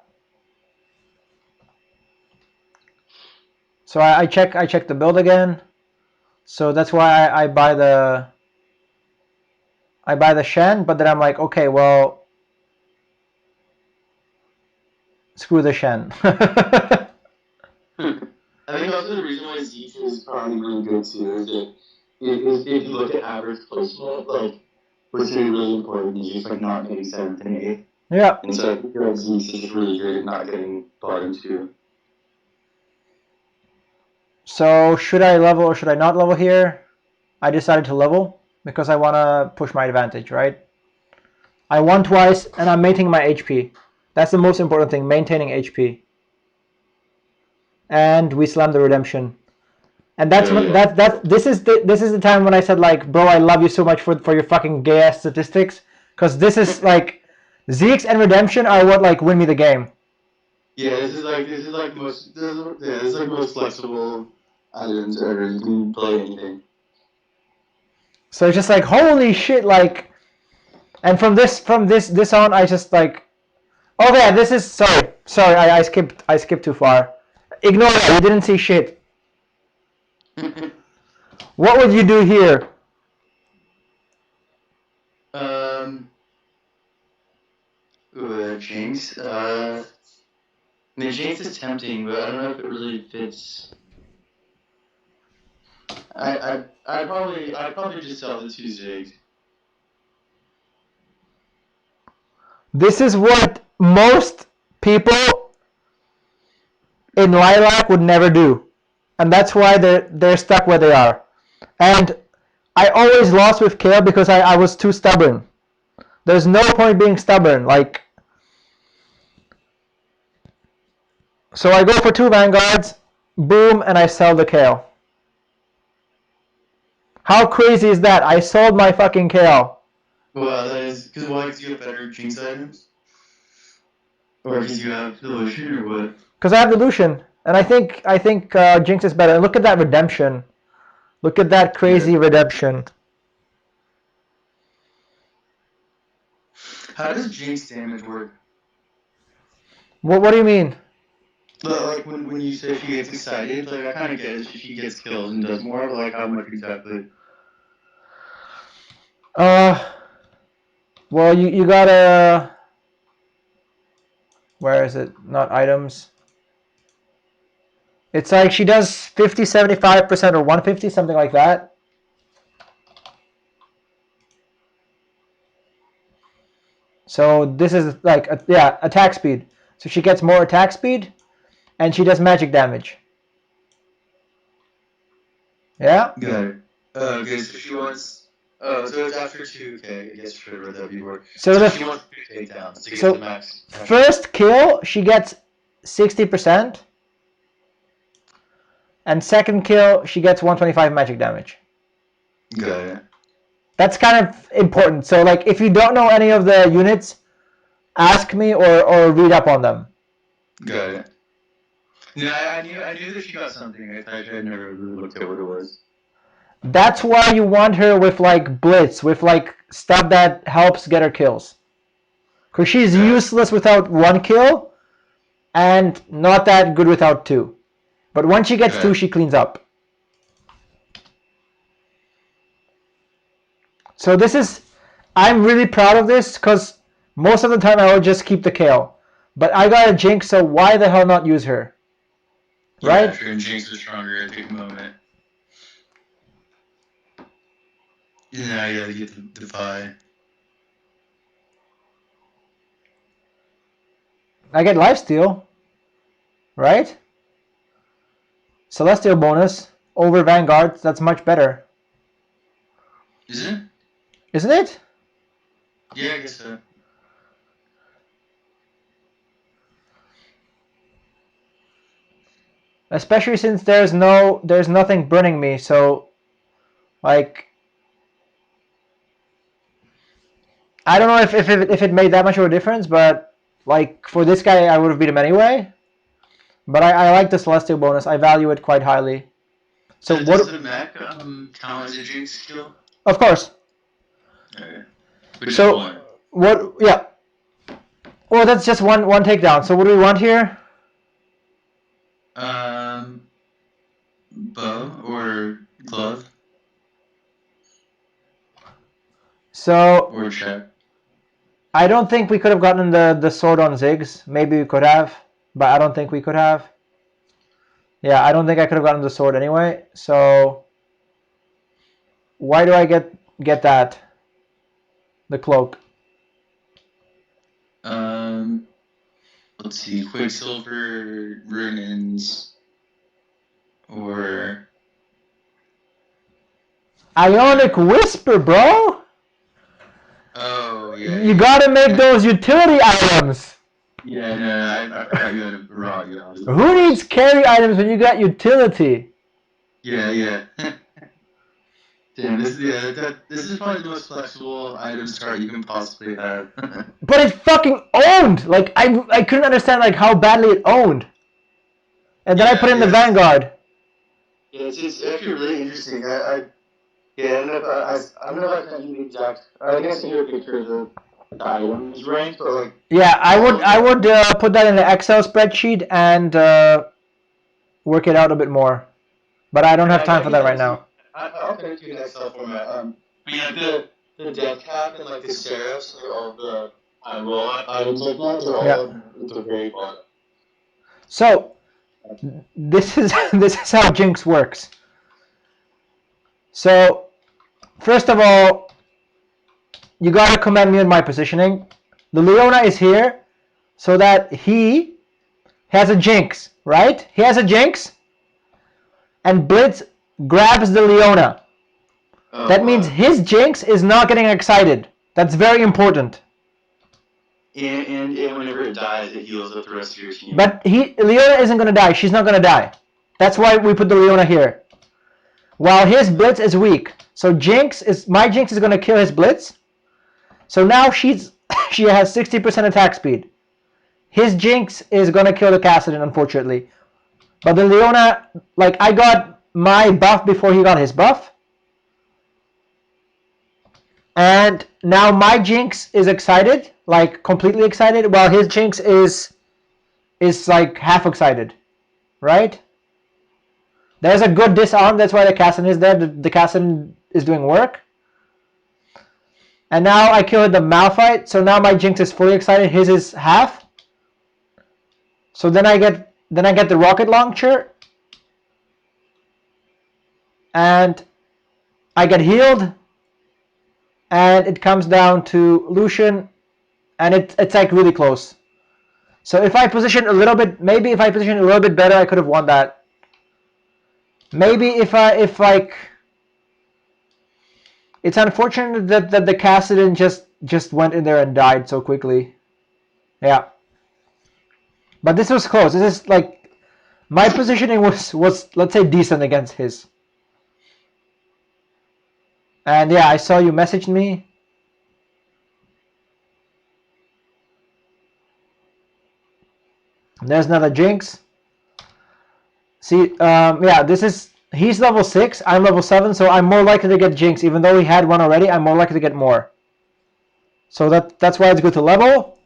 So I check the build again. So that's why I buy the Shen, but then I'm like, okay, well, screw the Shen. I think also the reason why Zeke is probably really good too is that if you look at average placement, like what's really important is just like not getting 7th and 8th. Yeah. And so I think that Zeke is really good at not getting bottom 2. So should I level or should I not level here? I decided to level because I want to push my advantage, right? I won twice and I'm maintaining my HP. That's the most important thing, maintaining HP. And we slammed the redemption. And that's this is the time when I said, like, bro, I love you so much for your fucking gay ass statistics, because this is like Zeke's and redemption are what like win me the game. Yeah, this is like the most this is like the most flexible items ever. You can play anything. So it's just like holy shit, like, and from this on, I just like, oh yeah, this is sorry, I skipped too far. Ignore that. You didn't see shit. What would you do here? Jinx. The Jinx is tempting, but I don't know if it really fits. I'd probably just sell the 2 Zigs. This is what most people in Lilac would never do, and that's why they're stuck where they are. And I always lost with Kale because I was too stubborn. There's no point being stubborn. Like, so I go for 2 Vanguards, boom, and I sell the Kale. How crazy is that? I sold my fucking Kale. Well, that is because why? Because you have better Jinx items, or because you have Delusion, or what? Because I have Delusion, and I think Jinx is better. Look at that redemption. Look at that crazy redemption. How does Jinx damage work? What do you mean? Like when you say she gets excited, like I kind of get it. She gets kills and does more, but like how much exactly? Well, you gotta. Where is it? Not items. It's like she does 50, 75% or 150, something like that. So this is like, yeah, attack speed. So she gets more attack speed, and she does magic damage. Yeah? Got it. Okay, so she wants. Oh, so it's after 2. Okay, I guess for what that would work. So she wants 2 takedowns to get the max. First kill, she gets 60%. And second kill, she gets 125 magic damage. Got it. That's kind of important. So, like, if you don't know any of the units, ask me or read up on them. Got it. No, I knew that she got something. I had never really looked at what it was. That's why you want her with, like, blitz, with, like, stuff that helps get her kills. Because she's useless without 1 kill, and not that good without 2. But once she gets 2, she cleans up. So this is, I'm really proud of this, because most of the time I would just keep the Kale. But I got a Jinx, so why the hell not use her? Right? Yeah, and Jinx was stronger at the moment. Now you gotta get the Defy. I get lifesteal, right? Celestial bonus over Vanguard, that's much better. Is it? Isn't it? Yeah, I guess so. Especially since there's nothing burning me, so like I don't know if it made that much of a difference, but like for this guy I would have beat him anyway. But I like the Celestial bonus. I value it quite highly. So does the mech count as a Jinx skill? Of course. Okay. Which So is one. what? Yeah. Well, that's just one takedown. So what do we want here? Bow or glove. So or check. I don't think we could have gotten the sword on Ziggs. Maybe we could have, but I don't think we could have. Yeah, I don't think I could have gotten the sword anyway. So why do I get that? The cloak. Let's see, Quicksilver, Ruins, or Ionic Whisper, bro. Oh yeah. You gotta make those utility items. Yeah, no, I forgot you had a raw. Who needs carry items when you got utility? Yeah. Damn, this is probably the most flexible item start you can possibly have. But it fucking owned! Like, I couldn't understand like how badly it owned. And then I put in the Vanguard. Yeah, it's actually really interesting. I don't know if I don't know if I can the exact. I think I sent you a picture of the items rank, but like. Yeah, I would put that in an Excel spreadsheet and work it out a bit more. But I don't have time for that right now. I'll put it to an Excel format. But yeah, the death cap and like the seraphs and all the roll items like that, they're all it's a very fun. So this is how Jinx works. So first of all, you gotta commend me on my positioning. The Leona is here so that he has a Jinx, right? He has a Jinx, and Blitz grabs the Leona. Oh, that means his Jinx is not getting excited. That's very important. And whenever it dies, it heals up the rest of your team. But Leona isn't gonna die. She's not gonna die. That's why we put the Leona here. While his Blitz is weak. So my Jinx is gonna kill his Blitz. So now she has 60% attack speed. His Jinx is gonna kill the Kassadin, unfortunately. But the Leona, like, I got my buff before he got his buff. And now my Jinx is excited, like completely excited, while his Jinx is like half excited, right? There's a good disarm, that's why the Kassadin is there. The Kassadin is doing work. And now I killed the Malphite, so now my Jinx is fully excited. His is half. So then I get the rocket launcher, and I get healed, and it comes down to Lucian, and it's like really close. So if I position a little bit, maybe if I position a little bit better, I could have won that. Maybe if like, it's unfortunate that the Kassadin just went in there and died so quickly. Yeah. But this was close. This is like, my positioning was let's say decent against his. And yeah, I saw you messaged me. There's another Jinx. See, yeah, he's level 6, I'm level 7, so I'm more likely to get Jinx. Even though he had one already, I'm more likely to get more. So that's why it's good to level.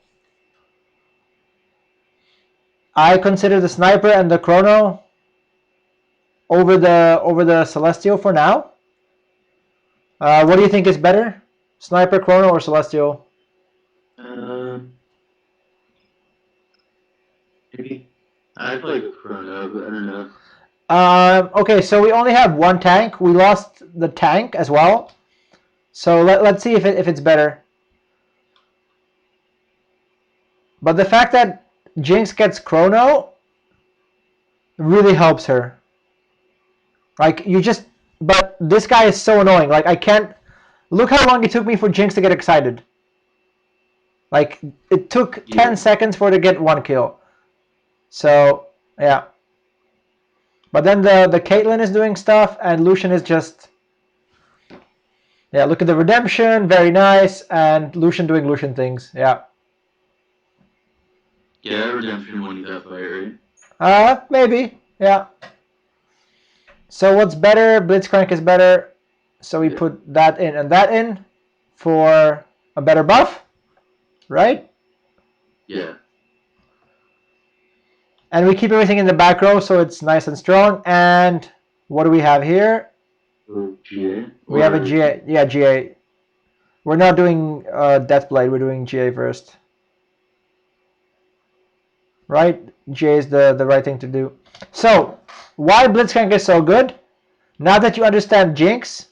I consider the Sniper and the Chrono over the Celestial for now. What do you think is better? Sniper, Chrono, or Celestial? Maybe. I play Chrono, but I don't know. Okay, so we only have one tank. We lost the tank as well. So let's see if it's better. But the fact that Jinx gets Chrono really helps her. Like, but this guy is so annoying. Like, I can't, look how long it took me for Jinx to get excited. Like, it took 10 seconds for her to get one kill. So, yeah. But then the Caitlyn is doing stuff, and Lucian is just, yeah, look at the redemption, very nice, and Lucian doing Lucian things, yeah. Yeah, redemption winning that fight, right? Maybe, yeah. So what's better? Blitzcrank is better, so we put that in and that in for a better buff, right? Yeah. And we keep everything in the back row so it's nice and strong. And what do we have here? GA? We have a GA. Yeah, GA. We're not doing Deathblade. We're doing GA first. Right? GA is the right thing to do. So, why Blitzcrank is so good? Now that you understand Jinx,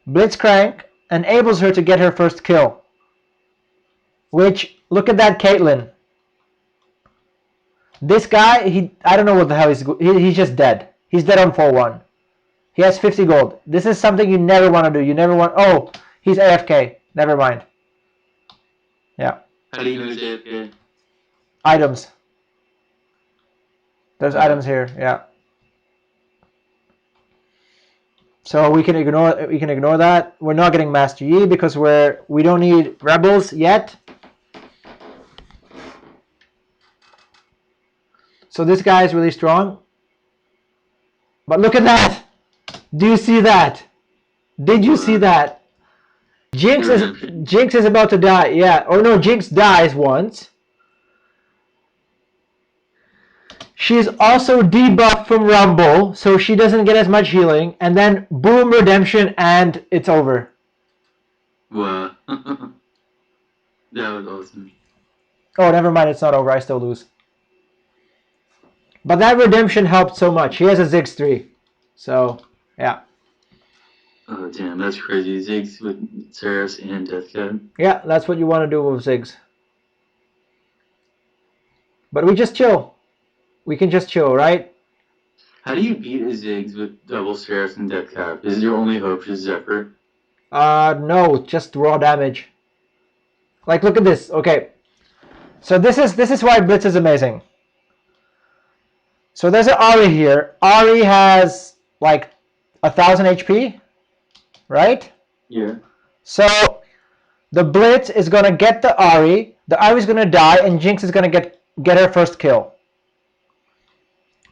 Blitzcrank enables her to get her first kill. Which, look at that Caitlyn. This guy, I don't know what the hell he's just dead. He's dead on 4-1. He has 50 gold. This is something you never want to do. You never want, oh, he's AFK. Never mind. Yeah. How do you know he's AFK? Items. There's items here, yeah. So we can ignore that. We're not getting Master Yi because we don't need rebels yet. So this guy is really strong. But look at that! Do you see that? Did you see that? Jinx is about to die. Yeah. Or no, Jinx dies once. She's also debuffed from Rumble, so she doesn't get as much healing. And then boom, redemption, and it's over. Wow. That was awesome. Oh, never mind. It's not over. I still lose. But that redemption helped so much. He has a Ziggs 3. So, yeah. Oh, damn. That's crazy. Ziggs with Seraphs and Deathcap. Yeah, that's what you want to do with Ziggs. But we just chill. We can just chill, right? How do you beat a Ziggs with double Seraphs and Deathcap? Is your only hope just Zephyr? No, just raw damage. Like, look at this. Okay. So this is why Blitz is amazing. So there's an Ahri here. Ahri has like 1,000 HP, right? Yeah. So the Blitz is gonna get the Ahri. The Ahri is gonna die, and Jinx is gonna get her first kill.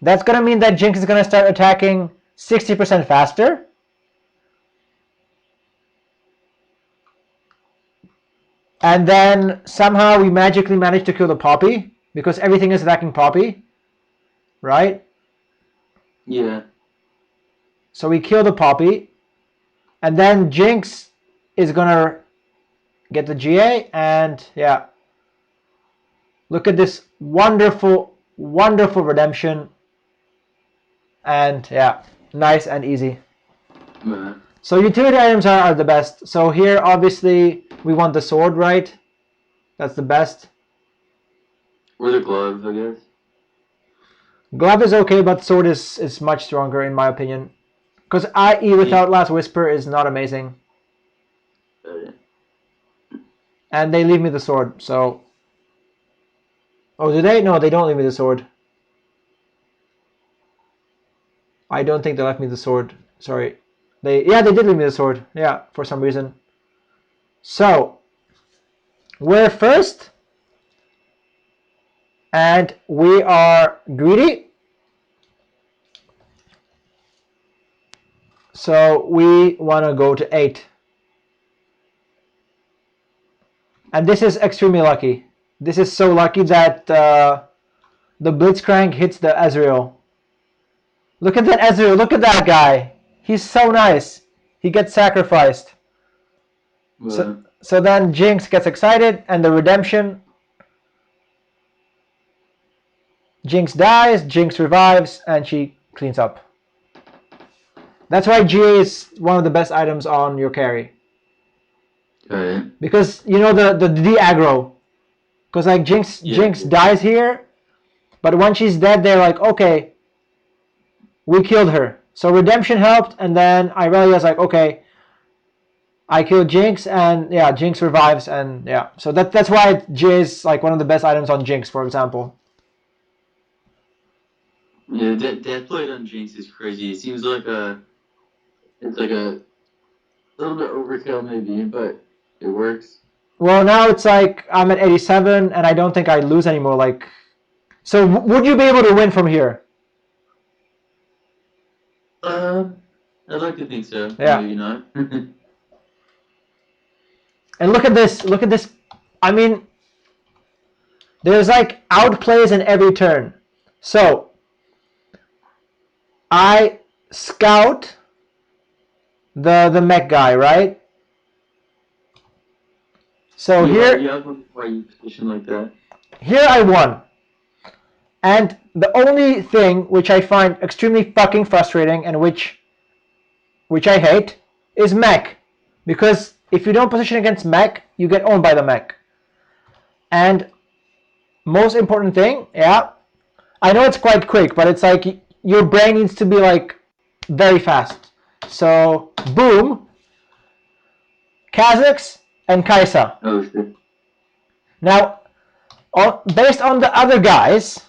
That's gonna mean that Jinx is gonna start attacking 60% faster. And then somehow we magically manage to kill the Poppy because everything is attacking Poppy, right? Yeah. So we kill the Poppy, and then Jinx is gonna get the GA, and yeah. Look at this wonderful, wonderful redemption, and yeah, nice and easy. So utility items are the best. So here, obviously, we want the sword, right? That's the best. Or the gloves, I guess. Glove is okay, but sword is much stronger in my opinion. Because IE without Last Whisper is not amazing. And they leave me the sword, so... Oh, do they? No, they don't leave me the sword. I don't think they left me the sword. Sorry. Yeah, they did leave me the sword. Yeah, for some reason. So, we're first. And we are greedy. So we want to go to 8. And this is extremely lucky. This is so lucky that the Blitzcrank hits the Ezreal. Look at that Ezreal. Look at that guy. He's so nice. He gets sacrificed. So then Jinx gets excited and the redemption. Jinx dies, Jinx revives, and she cleans up. That's why GA is one of the best items on your carry. Because you know the aggro. Because like Jinx dies here, but when she's dead, they're like, okay, we killed her. So redemption helped, and then Irelia is like, okay, I killed Jinx, and yeah, Jinx revives, and yeah. So that's why GA is like one of the best items on Jinx, for example. Yeah, that play on Jinx is crazy. It seems like it's like a little bit overkill maybe, but it works. Well, now it's like I'm at 87, and I don't think I lose anymore. Like, so would you be able to win from here? I'd like to think so. Yeah. Maybe not. And look at this. Look at this. I mean, there's like outplays in every turn. So I scout the mech guy, right? So here why you position like that? Here I won. And the only thing which I find extremely fucking frustrating and which I hate is mech. Because if you don't position against mech, you get owned by the mech. And most important thing, yeah, I know it's quite quick, but it's like your brain needs to be like very fast. So, boom, Kha'Zix and Kai'Sa. Oh shit. Now, based on the other guys,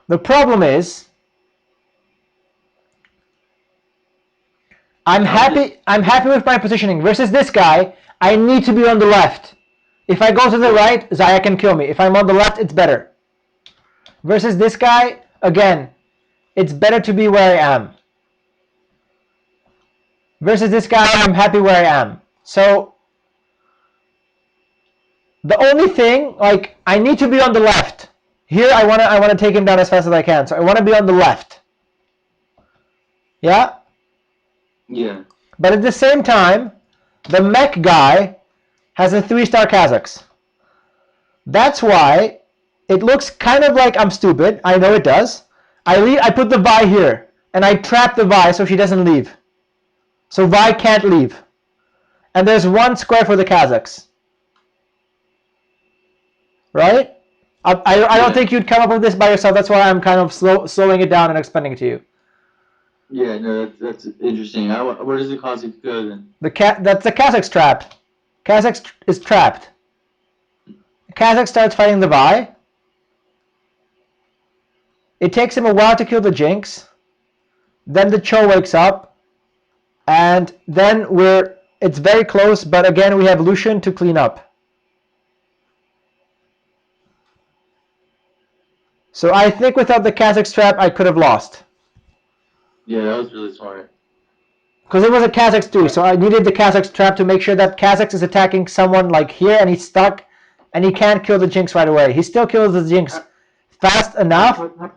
the problem is I'm happy with my positioning. Versus this guy, I need to be on the left. If I go to the right, Xayah can kill me. If I'm on the left, it's better. Versus this guy, again, it's better to be where I am. Versus this guy, I'm happy where I am. So the only thing, like, I need to be on the left. Here, I wanna take him down as fast as I can. So I want to be on the left. Yeah. Yeah. But at the same time, the mech guy has a 3-star Kazakhs. That's why it looks kind of like I'm stupid. I know it does. I put the Vi here, and I trap the Vi so she doesn't leave. So Vi can't leave. And there's 1 square for the Kazakhs. Right? I don't think you'd come up with this by yourself. That's why I'm kind of slowing it down and explaining it to you. Yeah, no, that's interesting. Where does the Kazakh go then? That's the Kazakhs trapped. Kazakhs is trapped. Kazakh starts fighting the Vi. It takes him a while to kill the Jinx. Then the Cho wakes up. And then it's very close, but again we have Lucian to clean up. So I think without the Kazakh trap, I could have lost. Yeah, that was really smart. Because it was a Kazakhs too, so I needed the Kazakhs trap to make sure that Kazakhs is attacking someone like here, and he's stuck, and he can't kill the Jinx right away. He still kills the Jinx fast enough. How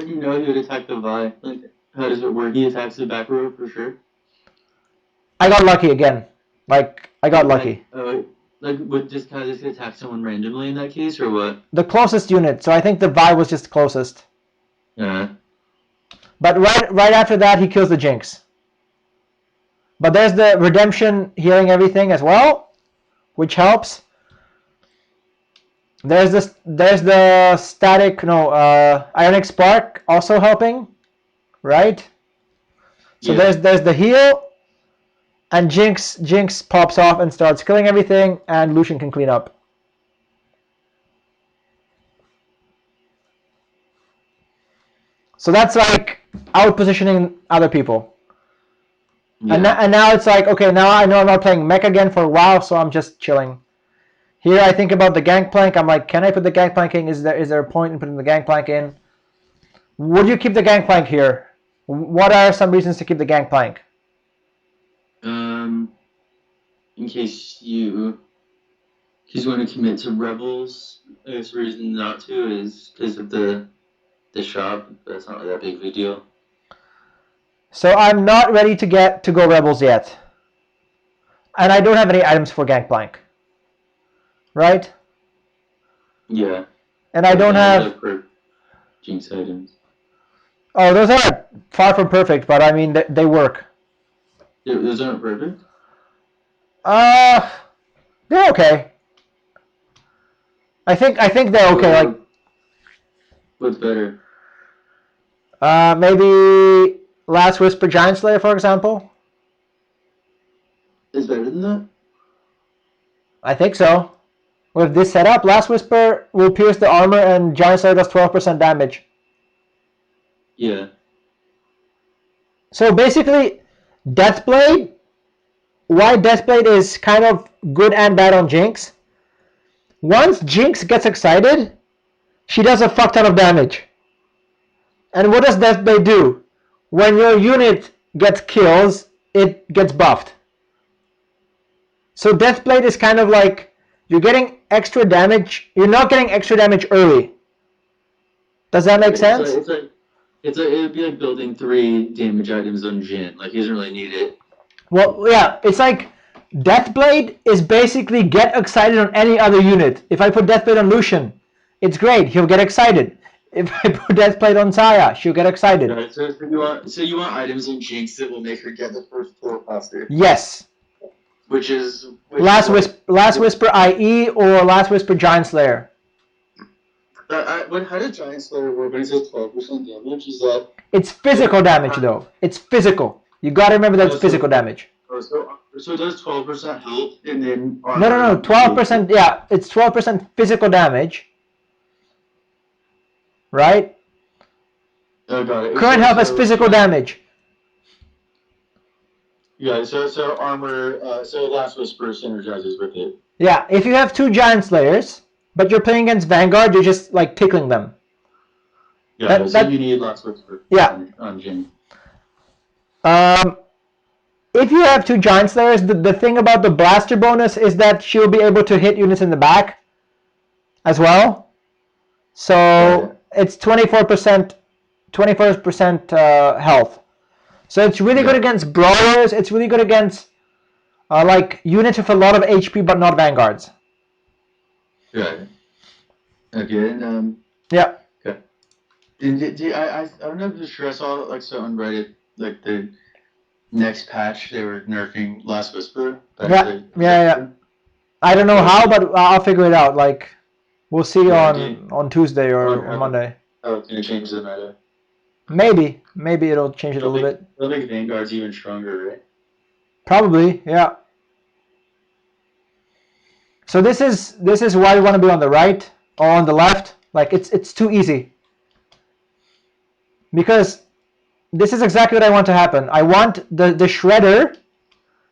do you know he would attack the Vi? Like, how does it work? He attacks the back row for sure? I got lucky again. Like, I got lucky. Like, would just Kazakh attack someone randomly in that case, or what? The closest unit, so I think the Vi was just closest. Yeah. But right after that, he kills the Jinx. But there's the Redemption healing everything as well, which helps. There's the static, Ionic Spark also helping, right? So Yeah. there's the heal, and Jinx pops off and starts killing everything, and Lucian can clean up. So that's like out positioning other people. Yeah. And now it's like, okay, now I know I'm not playing mech again for a while, so I'm just chilling. Here I think about the Gangplank. I'm like, can I put the Gangplank in? Is there a point in putting the Gangplank in? Would you keep the Gangplank here? What are some reasons to keep the Gangplank? In case he's going to commit to rebels, I guess the reason not to is because of the shop. That's not that big of a deal. So I'm not ready to go rebels yet, and I don't have any items for Gangplank. Right? Yeah. And I don't have Jinx items. Oh, those are far from perfect, but I mean they work. Those aren't perfect? They're okay. I think they're okay. Like, what's better? Maybe Last Whisper Giant Slayer, for example. Is better than that? I think so. With this setup, Last Whisper will pierce the armor, and Giant Slayer does 12% damage. Yeah. So basically, Deathblade. Why Deathblade is kind of good and bad on Jinx. Once Jinx gets excited, she does a fuck ton of damage. And what does Deathblade do? When your unit gets kills, it gets buffed. So Deathblade is kind of like, you're getting extra damage. You're not getting extra damage early. Does that make sense? It would be like building 3 damage items on Jhin. Like, he doesn't really need it. Well, yeah, it's like Deathblade is basically get excited on any other unit. If I put Deathblade on Lucian, it's great. He'll get excited. If I put Deathblade on Xayah, she'll get excited. Right, so you want items in Jinx that will make her get the first kill faster. Yes. Which is Last Whisper IE or Last Whisper Giant Slayer. How did Giant Slayer work when it says 12% damage? Is that... It's physical damage, though. It's physical. You gotta remember that it's physical damage. So it does 12% health, and then... No. 12%, yeah. It's 12% physical damage. Right? Oh, got it. Current health is physical damage. Yeah, so armor, so Last Whisper synergizes with it. Yeah, if you have 2 Giant Slayers, but you're playing against Vanguard, you're just like tickling them. Yeah, so you need Last Whisper Yeah. on Jin. If you have 2 Giant Slayers, the thing about the Blaster bonus is that she'll be able to hit units in the back as well. So it's 24% health. So it's really good against Brawlers. It's really good against like units with a lot of HP but not Vanguards. Right. Okay. And Yeah. okay. I don't know if you're sure. I saw like so on Reddit, like the next patch they were nerfing Last Whisper. Yeah. I don't know how, but I'll figure it out. Like, we'll see on Tuesday or on Monday. Oh, it's gonna change the meta. Maybe it'll change it a little bit. It'll make Vanguards even stronger, right? Probably, yeah. So this is why we want to be on the right or on the left. Like it's too easy. Because this is exactly what I want to happen. I want the shredder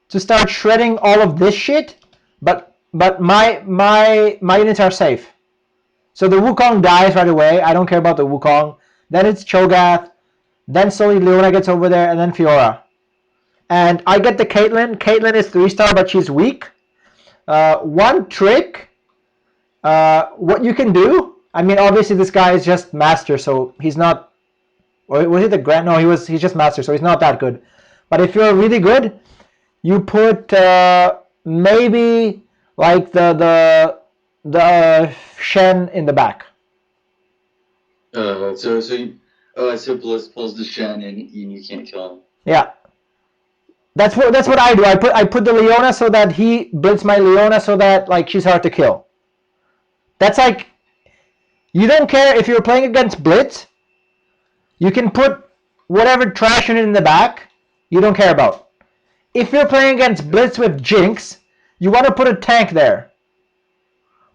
to start shredding all of this shit, but my units are safe. So the Wukong dies right away. I don't care about the Wukong. Then it's Cho'Gath. Then slowly Leona gets over there, and then Fiora. And I get the Caitlyn. Caitlyn is 3-star, but she's weak. One trick, what you can do. I mean, obviously this guy is just master, so he's not. Or was he the grand? No, he's just master, so he's not that good. But if you're really good, you put maybe like the Shen in the back. So Bliss pulls the Shen and you can't kill him. Yeah. That's what I do. I put the Leona so that he blitz my Leona so that like she's hard to kill. That's like, you don't care if you're playing against Blitz. You can put whatever trash unit in the back. You don't care about. If you're playing against Blitz with Jinx, you want to put a tank there.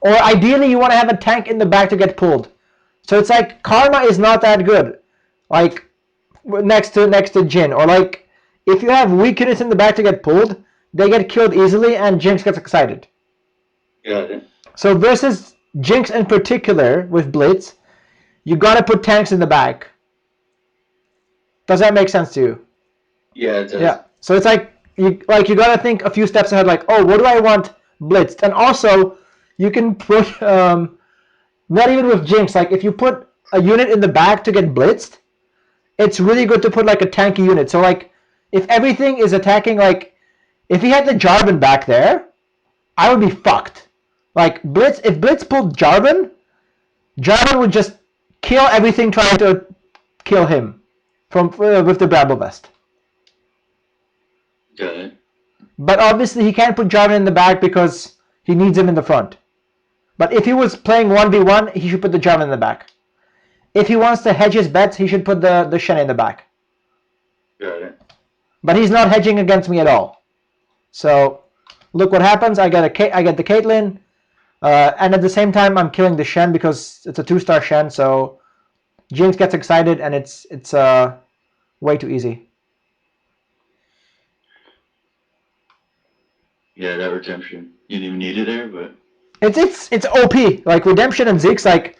Or ideally you want to have a tank in the back to get pulled. So it's like Karma is not that good. Like next to Jin. Or like if you have weak units in the back to get pulled, they get killed easily and Jinx gets excited. Yeah. So versus Jinx in particular with Blitz, you gotta put tanks in the back. Does that make sense to you? Yeah, it does. Yeah. So it's like you gotta think a few steps ahead. Like, oh, what do I want blitzed? And also, you can put not even with Jinx. Like, if you put a unit in the back to get blitzed, it's really good to put like a tanky unit. So like, if everything is attacking, like, if he had the Jarvan back there, I would be fucked. Like Blitz, if Blitz pulled Jarvan would just kill everything trying to kill him from with the Bramble Vest. Got it. But obviously he can't put Jarvan in the back because he needs him in the front. But if he was playing 1v1, he should put the Jarvan in the back. If he wants to hedge his bets, he should put the Shen in the back. Got it. But he's not hedging against me at all. So look what happens. I get the Caitlyn, and at the same time I'm killing the Shen because it's a 2-star Shen. So Jinx gets excited, and it's way too easy. Yeah, that redemption. You didn't even need it there, but it's OP. Like redemption and Zeke's like,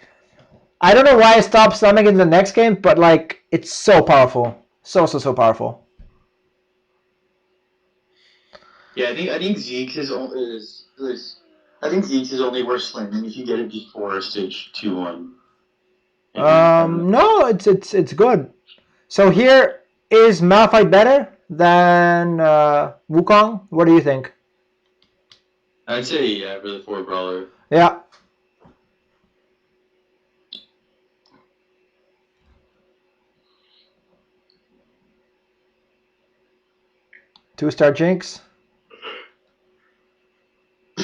I don't know why I stopped slamming it in the next game, but like it's so powerful, so powerful. yeah, I think Zeke's is I think Zeke's is only worth slamming if you get it before stage 2-1. No, it's good. So here, is Malphite better than Wukong? What do you think? I'd say yeah for the 4 brawler. Yeah. Two-star Jinx.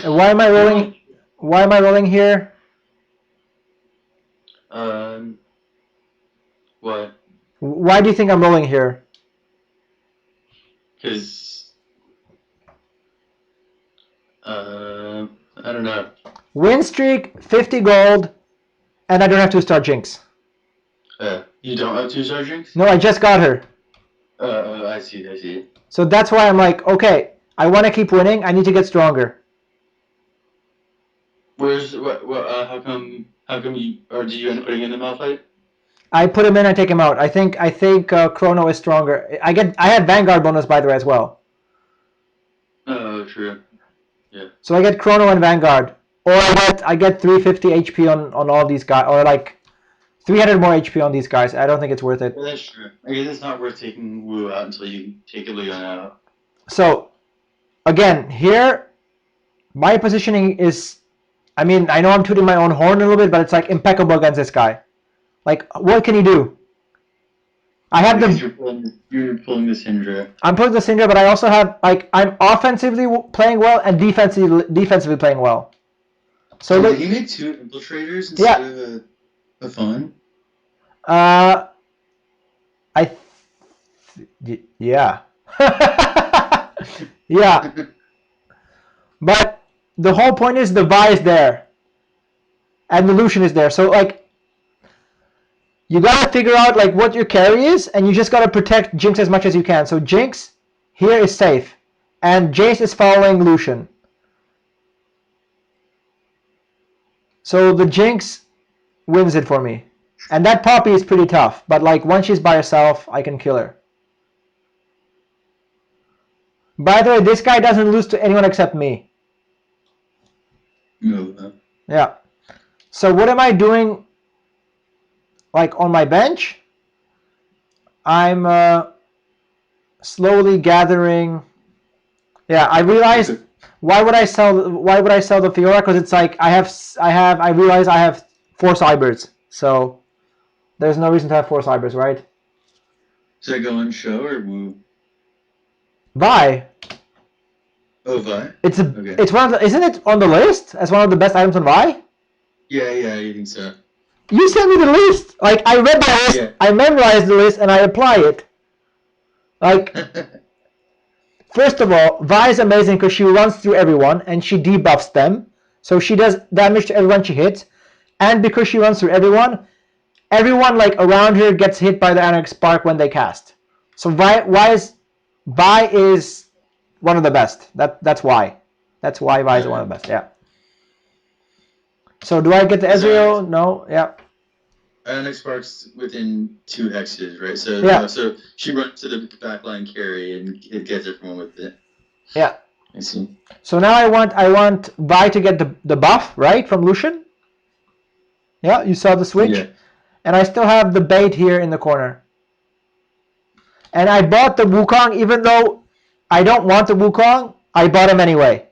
And why am I rolling? Why am I rolling here? What? Why do you think I'm rolling here? Because I don't know. Win streak, 50 gold, and I don't have 2-star Jinx. You don't have 2-star Jinx? No, I just got her. I see. So that's why I'm like, okay, I want to keep winning. I need to get stronger. How come you, or did you end up putting in the Malphite? I put him in, I take him out. I think Chrono is stronger. I had Vanguard bonus by the way as well. Oh, true. Yeah. So I get Chrono and Vanguard, or I get 350 HP on all these guys, or like 300 more HP on these guys. I don't think it's worth it. Well, that's true. I guess it's not worth taking Wu out until you take a Leon out. So again, here my positioning is, I mean, I know I'm tooting my own horn a little bit, but it's like impeccable against this guy. Like, what can he do? I have Because the. you're pulling the Syndra. I'm pulling the Syndra, but I also have like I'm offensively playing well and defensively playing well. So did he make 2 infiltrators instead of a fawn? Yeah. Yeah. But the whole point is the Vi is there, and the Lucian is there. So like, you gotta figure out like what your carry is, and you just gotta protect Jinx as much as you can. So Jinx here is safe, and Jace is following Lucian. So the Jinx wins it for me. And that Poppy is pretty tough, but like once she's by herself, I can kill her. By the way, this guy doesn't lose to anyone except me. No. Yeah. So what am I doing like on my bench? I'm slowly gathering. Yeah, I realized why would I sell the Fiora? Because it's like I realize I have 4 cybers. So there's no reason to have 4 cybers, right? Should I go on show or Woo? Vi. Oh, Vi? It's Okay. it's one of the, isn't it on the list as one of the best items on Vi? Yeah, I think so. You sent me the list. Like I read the list, Yeah. I memorized the list, and I apply it. Like first of all, Vi is amazing because she runs through everyone and she debuffs them, so she does damage to everyone she hits, and because she runs through everyone like around her gets hit by the Anarch Spark when they cast. So Vi is one of the best. That's why. That's why Vi is one of the best. Yeah. So do I get the Ezreal? No. Yeah. Anarch Spark's within 2 hexes, right? So Yeah. So she runs to the backline carry and it gets everyone with it. Yeah. I see. So now I want Vi to get the buff, right, from Lucian. Yeah, you saw the switch. Yeah. And I still have the bait here in the corner. And I bought the Wukong even though I don't want the Wukong. I bought him anyway.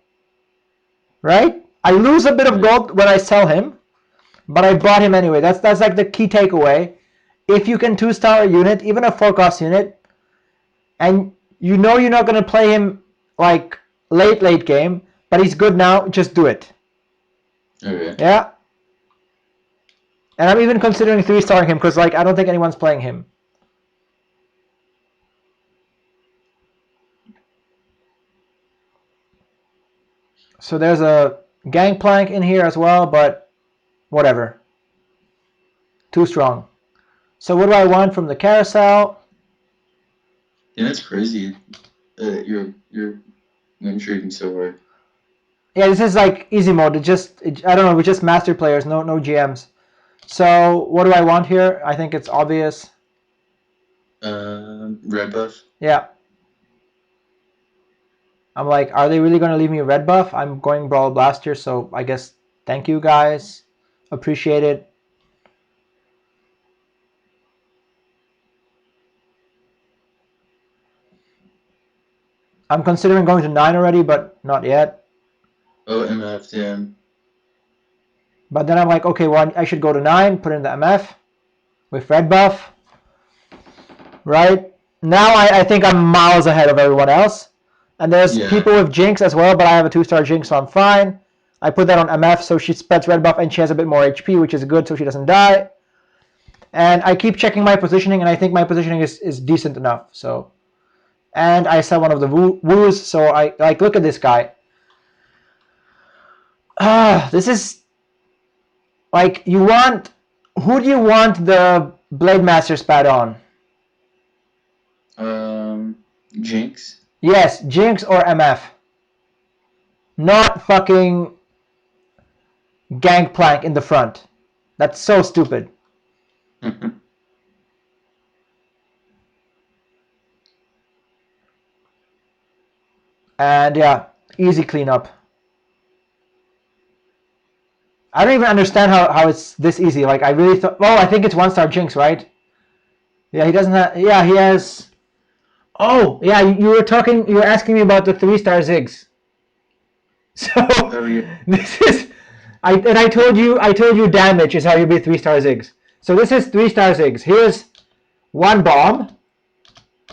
Right? I lose a bit of gold when I sell him, but I bought him anyway. That's like the key takeaway. If you can 2-star a unit, even a 4-cost unit, and you know you're not going to play him like late game, but he's good now, just do it. Okay. Yeah. And I'm even considering 3-starring him because like I don't think anyone's playing him. So there's a Gangplank in here as well, but whatever. Too strong. So what do I want from the carousel? Yeah, that's crazy. You're WinStreaking so hard. Yeah, this is like easy mode. I don't know, we're just master players, no GMs. So what do I want here? I think it's obvious. Red buff. Yeah. I'm like, are they really going to leave me a red buff? I'm going Brawl Blast here, so I guess thank you guys. Appreciate it. I'm considering going to 9 already, but not yet. Oh, MF, damn. But then I'm like, okay, well, I should go to 9, put in the MF with red buff. Right? Now I think I'm miles ahead of everyone else. And there's people with Jinx as well, but I have a 2-star Jinx, so I'm fine. I put that on MF, so she spreads red buff and she has a bit more HP, which is good, so she doesn't die. And I keep checking my positioning, and I think my positioning is decent enough. So, and I sell one of the woos, so I like look at this guy. This is like who do you want the Blade Master spat on? Jinx? Yes, Jinx or MF. Not fucking Gangplank in the front. That's so stupid. And yeah, easy cleanup. I don't even understand how it's this easy. Like I really thought. Oh, I think it's 1-star Jinx, right? Yeah, he doesn't have. Yeah, he has. Oh, yeah. You were talking. You were asking me about the 3-star Ziggs. So this is. I told you damage is how you beat 3-star Ziggs. So this is 3-star Ziggs. Here's one bomb,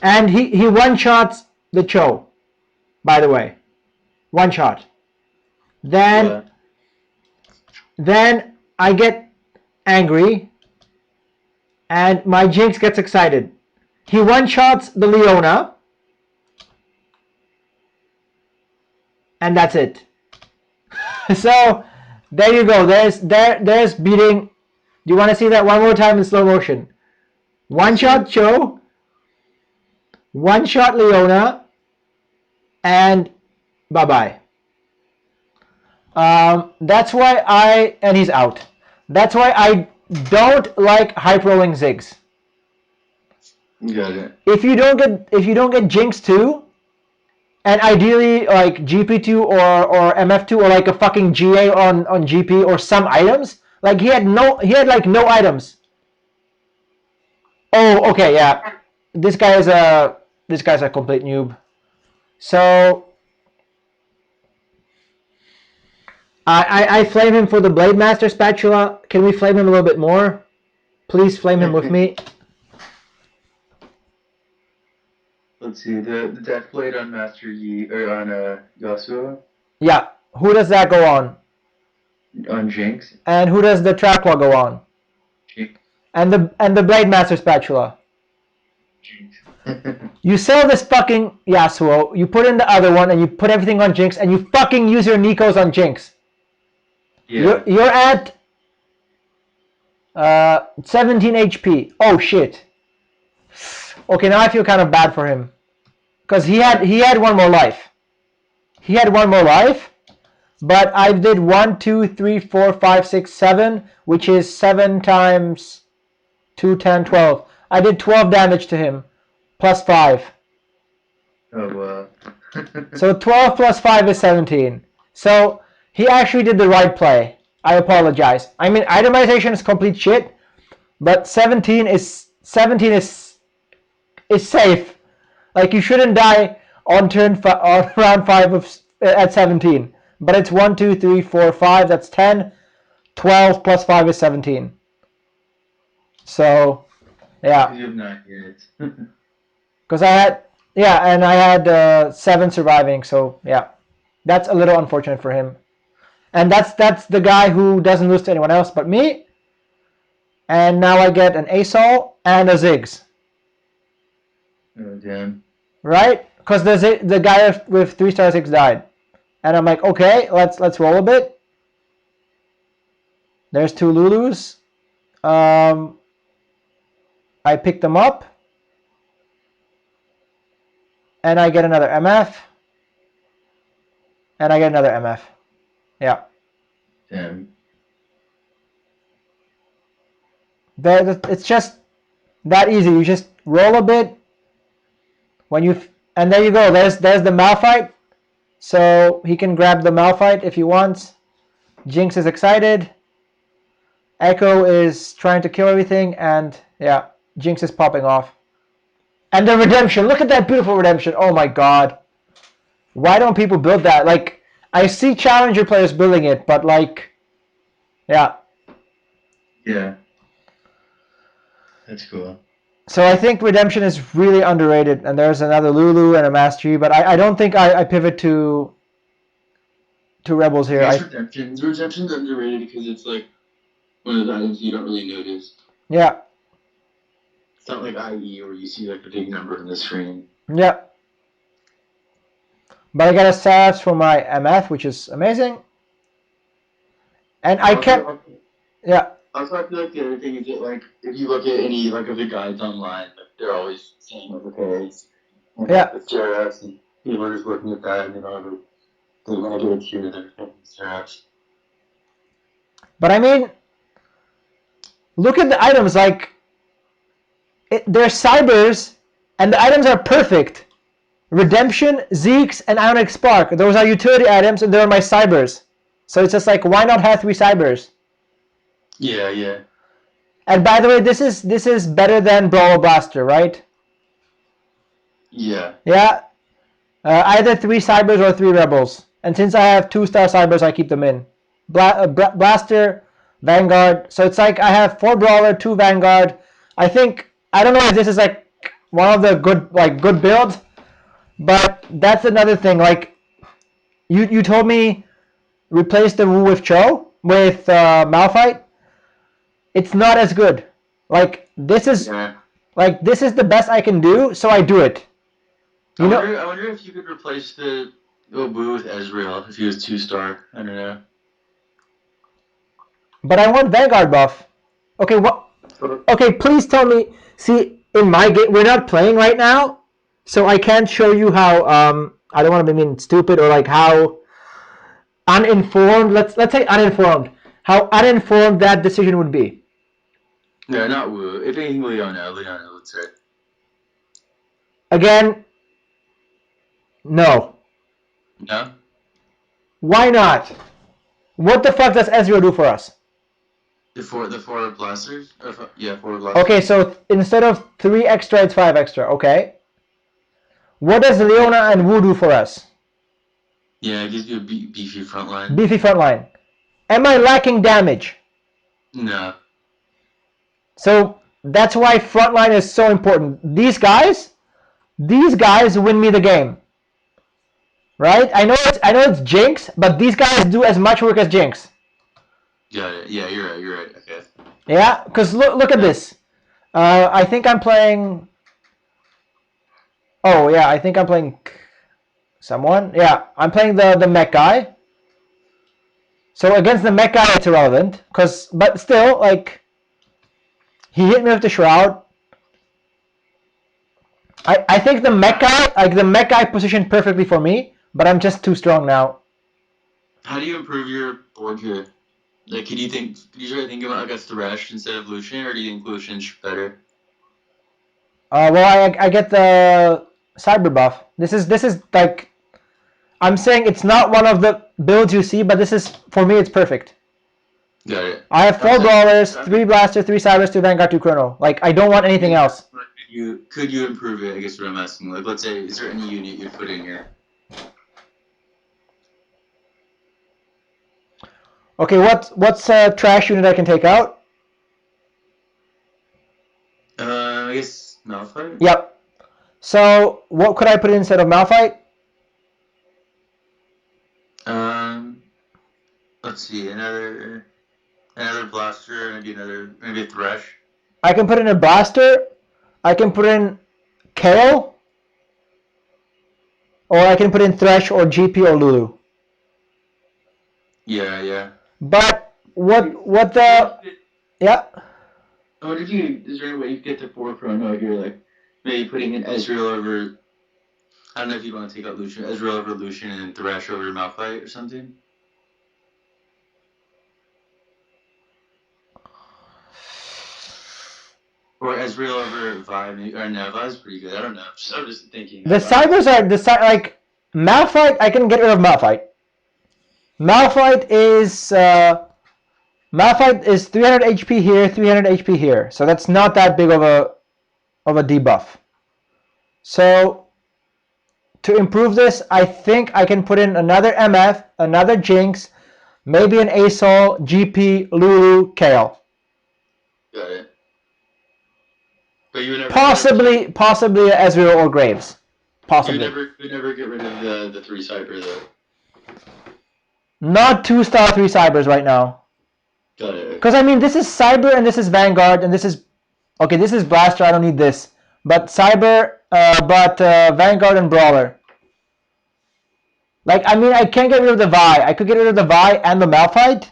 and he one shots the Cho. By the way, one shot. Then I get angry, and my Jinx gets excited. He one shots the Leona, and that's it. So there you go. There's beating. Do you want to see that one more time in slow motion? One shot Cho, one shot Leona, and bye bye. That's why and he's out. That's why I don't like hype rolling Ziggs. Got it. If you don't get Jinx 2, and ideally like GP2 or MF2 or like a fucking GA on GP or some items, like he had like no items. Oh, okay, yeah. This guy's a complete noob. So I flame him for the Blade Master spatula. Can we flame him a little bit more? Please flame him with me. Let's see, the Death Blade on Master Yi, or on Yasuo? Yeah. Who does that go on? On Jinx? And who does the Trapwa go on? Jinx. And the Blade Master spatula? Jinx. You sell this fucking Yasuo, you put in the other one, and you put everything on Jinx, and you fucking use your Nikos on Jinx. Yeah. You're at 17 HP. Oh shit. Okay, now I feel kind of bad for him. Because he had one more life. He had one more life, but I did 1, 2, 3, 4, 5, 6, 7, which is 7 times 2, 10, 12. I did 12 damage to him, plus 5. Oh, So 12 plus 5 is 17. So he actually did the right play. I apologize. I mean, itemization is complete shit, but 17 is safe. Like you shouldn't die on on round 5 at 17. But it's 1, 2, 3, 4, 5. That's 10. 12 plus 5 is 17. So, yeah. You have 9 hits. Because I had 7 surviving. So yeah, that's a little unfortunate for him. And that's the guy who doesn't lose to anyone else but me. And now I get an ASOL and a Ziggs. Oh, damn. Right? Because the guy with 3-star Ziggs died. And I'm like, okay, let's roll a bit. There's 2 Lulus. I pick them up. And I get another MF. And I get another MF. Yeah. Damn. It's just that easy. You just roll a bit. And there you go. There's the Malphite. So he can grab the Malphite if he wants. Jinx is excited. Echo is trying to kill everything, and yeah, Jinx is popping off. And the redemption. Look at that beautiful redemption. Oh my god. Why don't people build that? Like, I see challenger players building it, but like, yeah. Yeah. That's cool. So I think redemption is really underrated, and there's another Lulu and a Mastery, but I don't think I pivot to Rebels here. Redemption's underrated because it's like one of the items you don't really notice. Yeah. It's not like IE where you see like a big number on the screen. Yeah. But I got a salves for my MF, which is amazing. And I kept... Yeah. Also, I feel like the other thing is that, like, if you look at any, like, of the guides online, like, they're always saying, like, okay, Yeah. With Jerax, and people are just looking at that and they want to get a tier to their Jerax. But I mean, look at the items. Like, they're cybers, and the items are perfect. Redemption, Zeke's, and Ionic Spark. Those are utility items, and they're my cybers. So it's just like, why not have 3 cybers? Yeah. And by the way, this is better than Brawler Blaster, right? Yeah. Yeah. Either 3 cybers or 3 rebels. And since I have 2-star cybers, I keep them in. Blaster, Vanguard. So it's like I have 4 Brawler, 2 Vanguard. I don't know if this is like one of the good builds, but that's another thing. Like, you told me replace the Wu with Malphite. It's not as good. Like, this is the best I can do, so I do it. I wonder if you could replace the Wu with Ezreal if he was 2-star. I don't know. But I want Vanguard buff. Okay, what? Okay, please tell me. See, in my game, we're not playing right now, so I can't show you how. I don't want to be mean stupid or like how uninformed. Let's say uninformed. How uninformed that decision would be. No, not Wu. If anything, Leona, let's say. Again, no. No? Why not? What the fuck does Ezreal do for us? The four blasters? 4 blasters. Okay, so instead of 3 extra, it's 5 extra. Okay. What does Leona and Wu do for us? Yeah, it gives you a beefy frontline. Beefy frontline. Am I lacking damage? No. So that's why frontline is so important. These guys win me the game. Right? I know it's Jinx, but these guys do as much work as Jinx. Got it. Yeah, you're right. Okay. Yeah, because look at this. I think I'm playing. Oh yeah, I think I'm playing someone. Yeah, I'm playing the mech guy. So against the mech guy, it's irrelevant. But still, like, he hit me with the shroud. I think the mech guy positioned perfectly for me, but I'm just too strong now. How do you improve your board here? Like, could you try to think about like a Thresh instead of Lucian, or do you think Lucian's better? Well, I get the cyber buff. This is like, I'm saying it's not one of the builds you see, but this is, for me, it's perfect. Got it. I have 4 brawlers, 3 blaster, 3 cybers, 2 vanguard, 2 chrono. Like, I don't want anything else. Could you improve it? I guess what I'm asking. Like, let's say, is there any unit you'd put in here? Okay, what's a trash unit I can take out? I guess Malphite. Yep. So what could I put in instead of Malphite? Let's see, another blaster, maybe a Thresh. I can put in a blaster. I can put in Kale. Or I can put in Thresh or GP or Lulu. Yeah. But what the yeah? I wonder is there any way you get to 4 chrono here, like maybe putting in Ezreal over, I don't know if you want to take out Lucian, Ezreal over Lucian and Thresh over Malphite or something? Or Ezreal over Vi, or no, Vi's pretty good. I don't know. I'm just thinking. The cybers are like Malphite. I can get rid of Malphite. Malphite is 300 HP here, 300 HP here. So that's not that big of a debuff. So to improve this, I think I can put in another MF, another Jinx, maybe an Asol, GP, Lulu, Kale. Got it. But you would never possibly Ezreal or Graves. Possibly. You would never get rid of the 3 cyber though. Not 2-star 3 cybers right now. Got it. Because I mean, this is cyber and this is Vanguard and this is this is blaster. I don't need this. But cyber, Vanguard and brawler. Like, I mean, I can't get rid of the Vi. I could get rid of the Vi and the Malphite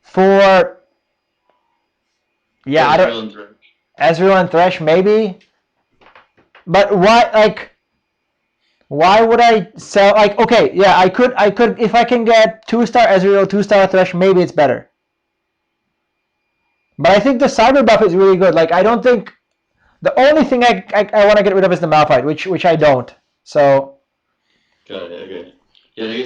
for I don't. Ezreal and Thresh maybe. But why, like, why would I sell, like, okay, yeah, I could, if I can get 2-star Ezreal, 2-star Thresh, maybe it's better. But I think the Cyber buff is really good. Like, I don't think, the only thing I want to get rid of is the Malphite, which I don't. So. Got it, okay. Yeah, I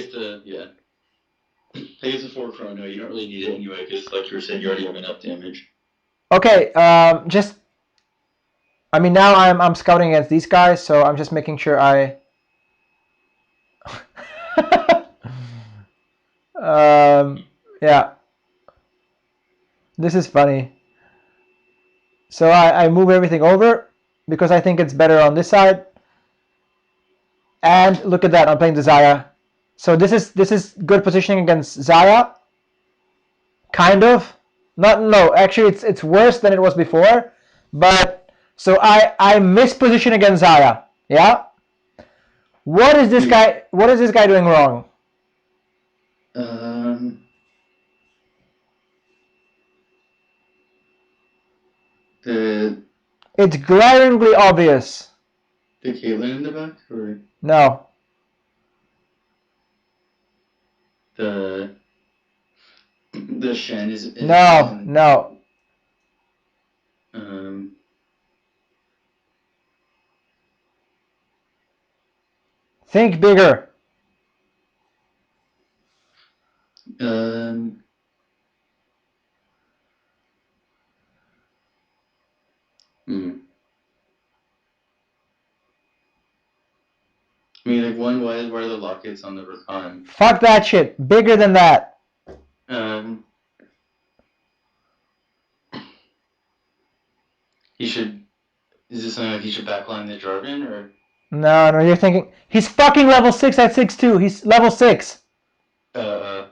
guess the 4 chrono, you don't really need it anyway, because like you were saying, you already have enough damage. Okay, just, I mean, now I'm scouting against these guys, so I'm just making sure I. Yeah. This is funny. So I move everything over because I think it's better on this side. And look at that, I'm playing the Xayah. So this is good positioning against Xayah. Kind of. No, actually it's worse than it was before. But so I misposition against Xayah. Yeah? What is this guy doing wrong? It's glaringly obvious. The Caitlyn in the back, or No. the Shen is No. Think bigger. I mean, like, one, why are the lockets on the Rakan? Fuck that shit. Bigger than that. Is this something like he should backline the Jarvan, or? No, you're thinking, he's fucking level 6 at 6'2". He's level 6. Yeah,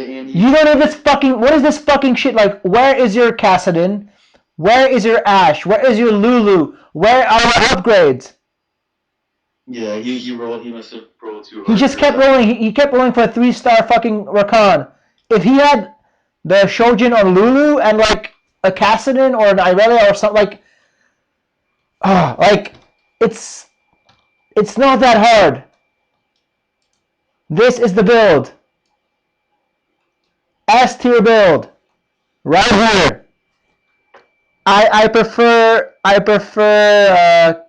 and You don't know this fucking, what is this fucking shit? Like, where is your Kassadin? Where is your Ashe? Where is your Lulu? Where are our upgrades? Yeah, he must have rolled too hard. He just kept rolling. He kept rolling for a 3-star fucking Rakan. If he had the Shojin or Lulu and like a Kassadin or an Irelia or something, like it's not that hard. This is the build. S tier build. Right here. I prefer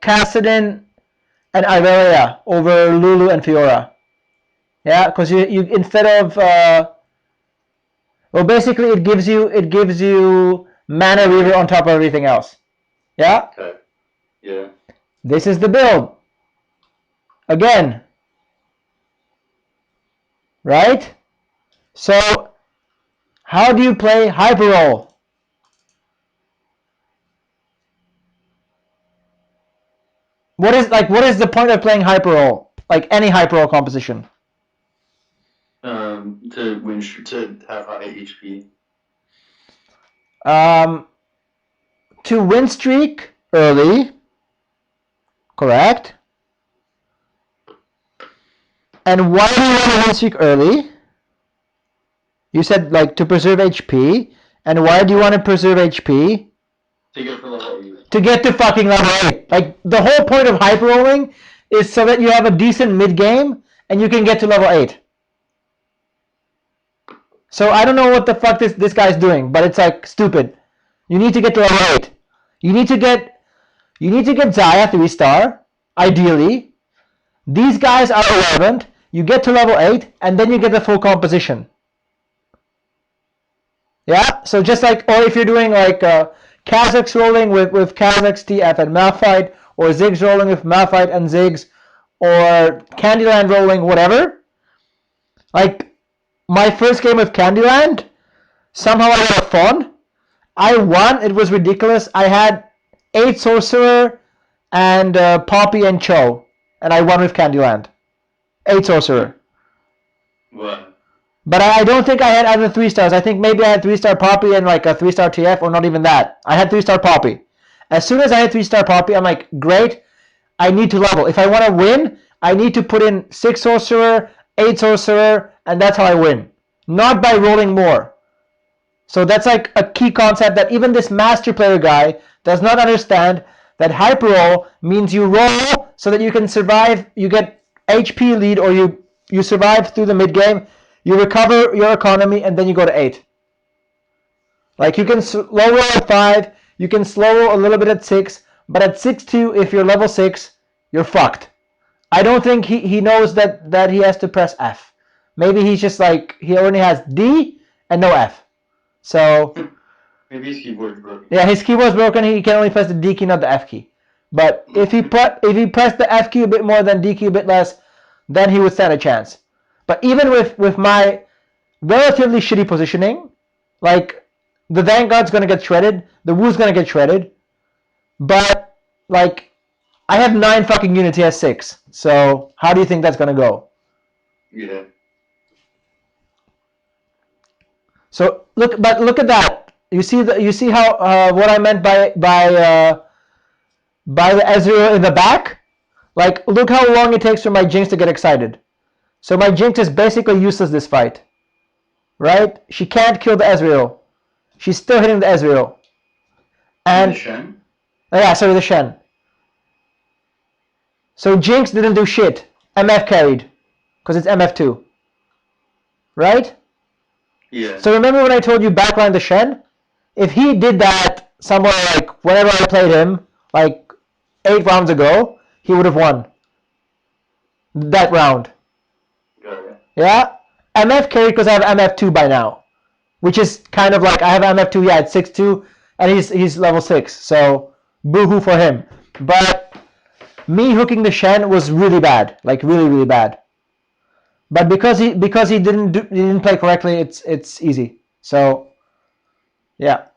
Kassadin and Irelia over Lulu and Fiora. Yeah, because you instead of well, basically it gives you Mana Reaver on top of everything else. Yeah. Okay. Yeah. This is the build. Again. Right. So, how do you play Hyper Roll? What is the point of playing Hyper Roll? Like any Hyper Roll composition. To have high HP. To win streak early. Correct. And why do you want to win streak early? You said like to preserve HP. And why do you want to preserve HP? To get to level 8. To get to fucking level 8. Like the whole point of hyper rolling is so that you have a decent mid game and you can get to level 8. So I don't know what the fuck this guy's doing, but it's like stupid. You need to get to level 8. You need to get Xayah 3-star, ideally. These guys are irrelevant. You get to level 8, and then you get the full composition. Yeah? So just like, or if you're doing like Kha'Zix rolling with Kha'Zix, TF, and Malphite, or Ziggs rolling with Malphite and Ziggs, or Candyland rolling, whatever. Like, my first game with Candyland, somehow I got a Fawn. I won, it was ridiculous. I had 8 Sorcerer and Poppy and Cho, and I won with Candyland. 8 Sorcerer. What? But I don't think I had other 3-stars. I think maybe I had 3-star Poppy and like a 3-star TF, or not even that. I had 3-star Poppy. As soon as I had 3-star Poppy, I'm like, great, I need to level. If I want to win, I need to put in 6 Sorcerer, 8 Sorcerer, and that's how I win. Not by rolling more. So that's like a key concept that even this Master Player guy does not understand that hyper roll means you roll so that you can survive, you get HP lead, or you survive through the mid game, you recover your economy, and then you go to 8. Like you can slow roll at 5, you can slow roll a little bit at 6, but at 6-2, if you're level 6, you're fucked. I don't think he knows that he has to press F. Maybe he's just like, he only has D and no F. So maybe his keyboard's broken. Yeah, his keyboard's broken. He can only press the D key, not the F key. But if he pressed the F key a bit more than D key a bit less, then he would stand a chance. But even with my relatively shitty positioning, like the Vanguard's gonna get shredded, the Wu's gonna get shredded, but like I have 9 fucking units, he has 6. So how do you think that's gonna go? Yeah. So look at that. You see how what I meant by the Ezreal in the back? Like, look how long it takes for my Jinx to get excited. So my Jinx is basically useless this fight. Right? She can't kill the Ezreal. She's still hitting the Ezreal. And the Shen? Yeah, sorry, the Shen. So Jinx didn't do shit. MF carried. Because it's MF2. Right? Yeah. So remember when I told you backline the Shen? If he did that somewhere like whenever I played him, like 8 rounds ago, he would have won that round. Got it. Yeah? MF carried because I have MF2 by now. Which is kind of like, I have MF2, yeah, it's 6-2, and he's level 6. So, boo-hoo for him. But me hooking the Shen was really bad. Like, really, really bad. But because he didn't play correctly, it's easy. So, yeah.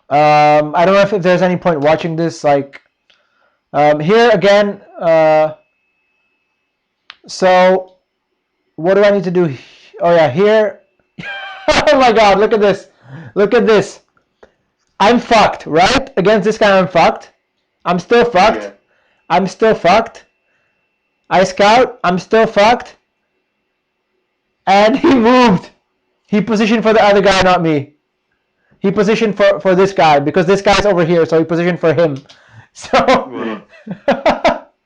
I don't know if there's any point watching this. Like, here again. So, what do I need to do? Oh yeah, here. Oh my God! Look at this. Look at this. I'm fucked, right? Against this guy, I'm fucked. I'm still fucked. Yeah. I'm still fucked. I scout. I'm still fucked. And he moved. He positioned for the other guy, not me. He positioned for this guy because this guy's over here, so he positioned for him. So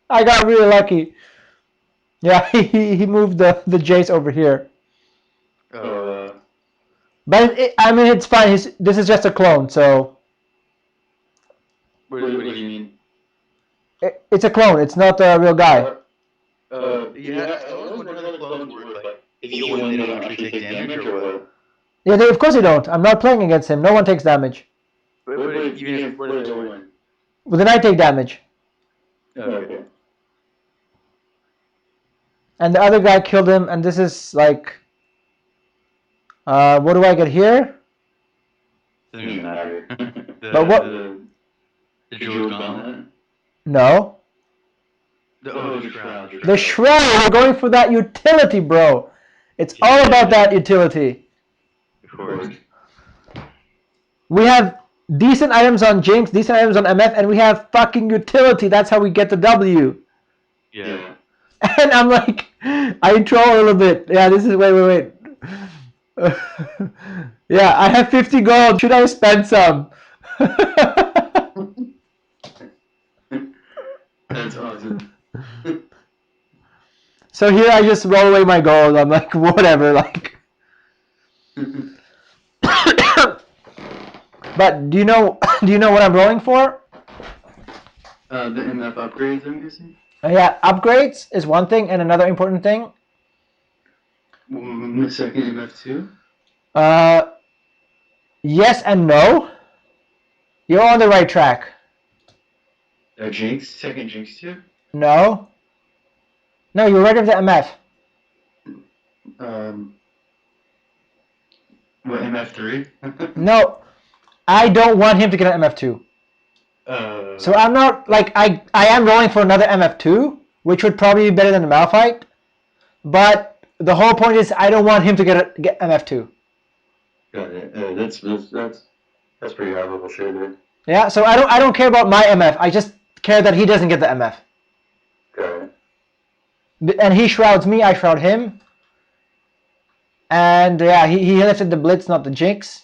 I got really lucky. Yeah, he moved the Jace over here. But I mean, it's fine. This is just a clone, so What do you mean? it's a clone. It's not a real guy. Yeah, I always wonder how the clones work. Like, if you win, they don't actually take damage, or what? Yeah, of course they don't. I'm not playing against him. No one takes damage. But even if what if they win? Well, then I take damage. Okay. And the other guy killed him, and this is like... what do I get here? Doesn't even matter. But what... The Jewel Gauntlet? No. The Shroud. The Shroud! We're going for that utility, bro. It's all about that utility. Of course. We have decent items on Jinx, decent items on MF, and we have fucking utility. That's how we get the W. Yeah. And I'm like, I troll a little bit. Yeah, this is, wait. Yeah, I have 50 gold. Should I spend some? That's awesome. So here I just roll away my gold. I'm like, whatever, like. But do you know what I'm rolling for? The MF upgrades, I'm guessing? Yeah, upgrades is one thing, and another important thing. The second MF2? Yes and no. You're on the right track. Jinx? Second Jinx 2? No. No, you're right of the MF. What, MF3? No, I don't want him to get an MF2. So I'm not, like, I am rolling for another MF2, which would probably be better than the Malphite. But the whole point is I don't want him to get MF2. Got it. That's pretty high level shit, dude. Yeah, so I don't care about my MF. I just care that he doesn't get the MF. Got it. And he shrouds me, I shroud him. And yeah, he lifted the Blitz, not the Jinx.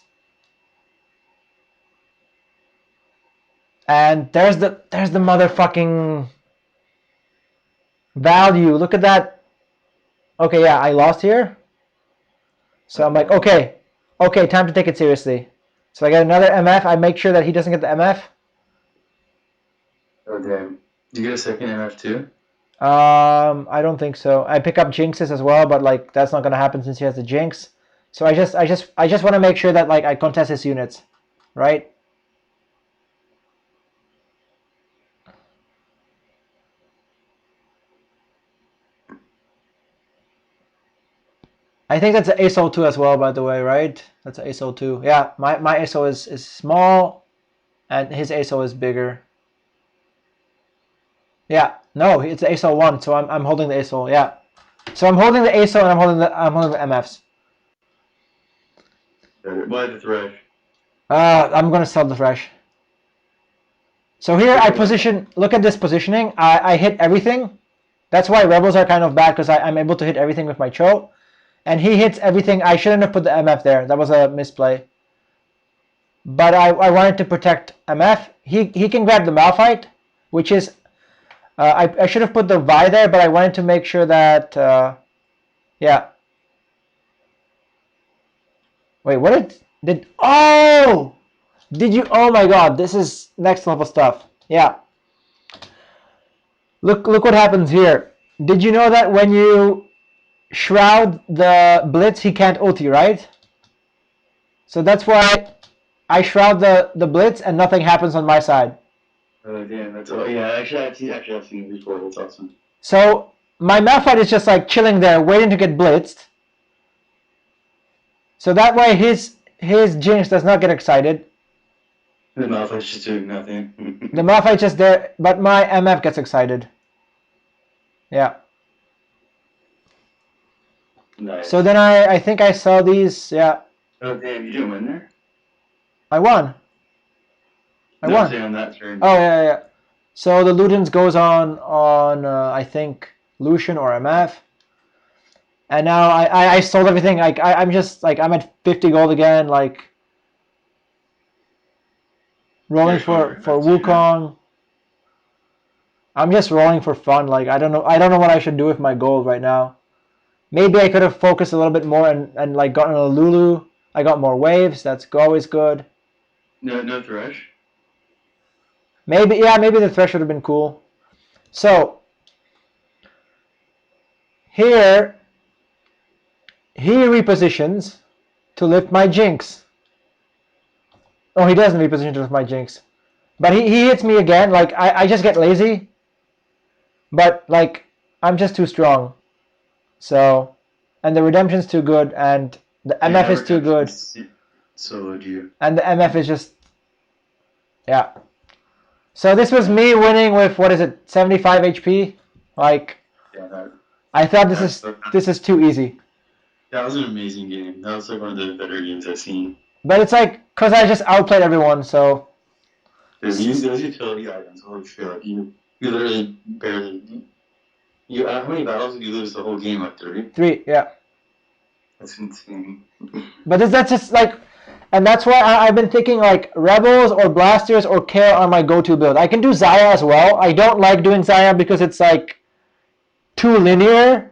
And there's the motherfucking value. Look at that. Okay, yeah, I lost here. So I'm like, okay, time to take it seriously. So I get another MF. I make sure that he doesn't get the MF. Oh damn! You get a second MF too? I don't think so. I pick up jinxes as well, but like that's not gonna happen since he has the jinx. So I just want to make sure that like I contest his units, right? I think that's an ASO 2 as well, by the way, right? That's an ASO 2. Yeah, my ASO is small, and his ASO is bigger. Yeah, no, it's ASO 1, so I'm holding the ASO. Yeah, so I'm holding the ASO and I'm holding the MFs. Why the thresh? I'm gonna sell the thresh. So here I position. Look at this positioning. I hit everything. That's why rebels are kind of bad because I'm able to hit everything with my Cho. And he hits everything. I shouldn't have put the MF there. That was a misplay. But I wanted to protect MF. He can grab the Malphite, which is... I should have put the Vi there, but I wanted to make sure that... yeah. Wait, what did... Oh! Did you... Oh my god, this is next level stuff. Yeah. Look what happens here. Did you know that when you shroud the Blitz, he can't ulti, right? So that's why I shroud the Blitz and nothing happens on my side. Oh damn! That's yeah. Actually, I've seen it before. That's awesome. So my Malphite is just like chilling there, waiting to get blitzed. So that way his Jinx does not get excited. The Malphite's just doing nothing. The Malphite's just there, but my MF gets excited. Yeah. Nice. So then I think I saw these. Yeah. Oh damn! You didn't win there. I won. I won. On that turn. Oh yeah. So the Ludens goes on I think Lucian or MF. And now I sold everything. Like I'm just like I'm at 50 gold again. Like rolling for Wukong. I'm just rolling for fun. Like I don't know what I should do with my gold right now. Maybe I could have focused a little bit more and like gotten a Lulu. I got more waves. That's always good. No thresh. Maybe the thresh would have been cool. So here he repositions to lift my Jinx. Oh, he doesn't reposition to lift my Jinx. But he hits me again. Like I just get lazy. But like I'm just too strong. So and the redemption's too good and the MF is too good. Soloed you. And the MF is just yeah. So this was me winning with what is it, 75 HP? Like I thought this is too easy. That was an amazing game. That was like one of the better games I've seen. But it's like because I just outplayed everyone, so those utility items, holy shit! Like you literally barely. How many battles did you lose the whole game? Like 3? 3, yeah. That's insane. But that's just like, and that's why I've been thinking like Rebels or Blasters or Kale are my go-to build. I can do Xayah as well. I don't like doing Xayah because it's like too linear.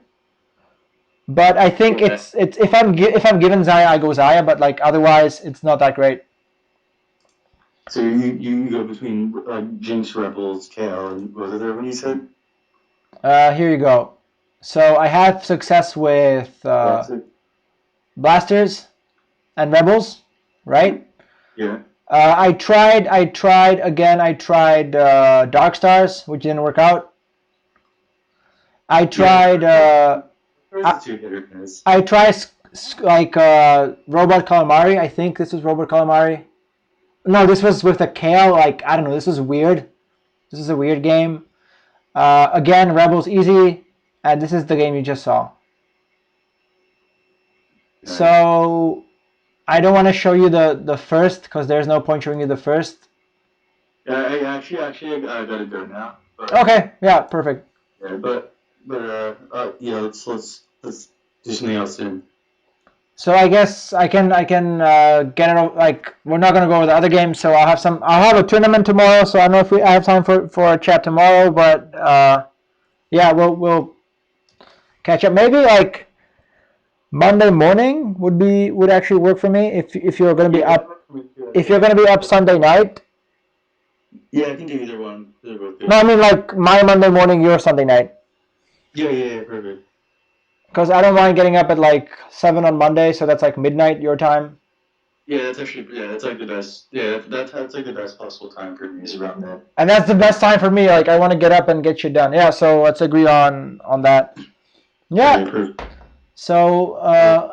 But I think it's if I'm given Xayah, I go Xayah. But like otherwise, it's not that great. So you go between Jinx, Rebels, Kale, and what was the third one you said? Here you go. So I had success with Blasters and Rebels, right? Yeah. I tried Dark Stars, which didn't work out. I tried I tried like Robot Calamari. I think this was Robot Calamari. No, this was with a Kale. Like I don't know. This was weird. This is a weird game. Again, Rebels easy, and this is the game you just saw. Nice. So I don't want to show you the first because there's no point showing you the first. Yeah, I actually I gotta go now. But, okay. Yeah. Perfect. Yeah, but yeah, let's do something else soon. So I guess I can get it. Like we're not gonna go over the other games, so I'll have a tournament tomorrow. So I don't know if I have time for a chat tomorrow, but yeah, we'll catch up. Maybe like Monday morning would actually work for me if you're gonna be up Sunday night. Yeah, I can do either one. They're both good. No, I mean like my Monday morning, your Sunday night. Yeah, perfect. Because I don't mind getting up at like 7 on Monday, so that's like midnight your time. Yeah, that's like the best. Yeah, that's like the best possible time for me is around that. And that's the best time for me. Like I want to get up and get shit done. Yeah, so let's agree on that. Yeah. Perfect. So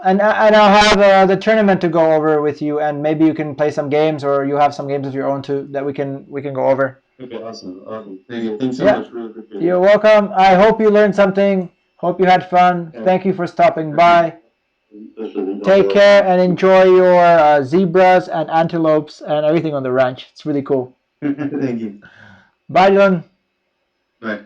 and I'll have the tournament to go over with you, and maybe you can play some games, or you have some games of your own too that we can go over. Okay, awesome. Thanks so Yeah. much. Really appreciate it. You're welcome. I hope you learned something. Hope you had fun. Yeah. Thank you for stopping by. Especially- Take care and enjoy your zebras and antelopes and everything on the ranch. It's really cool. Thank you. Bye, Dylan. Bye.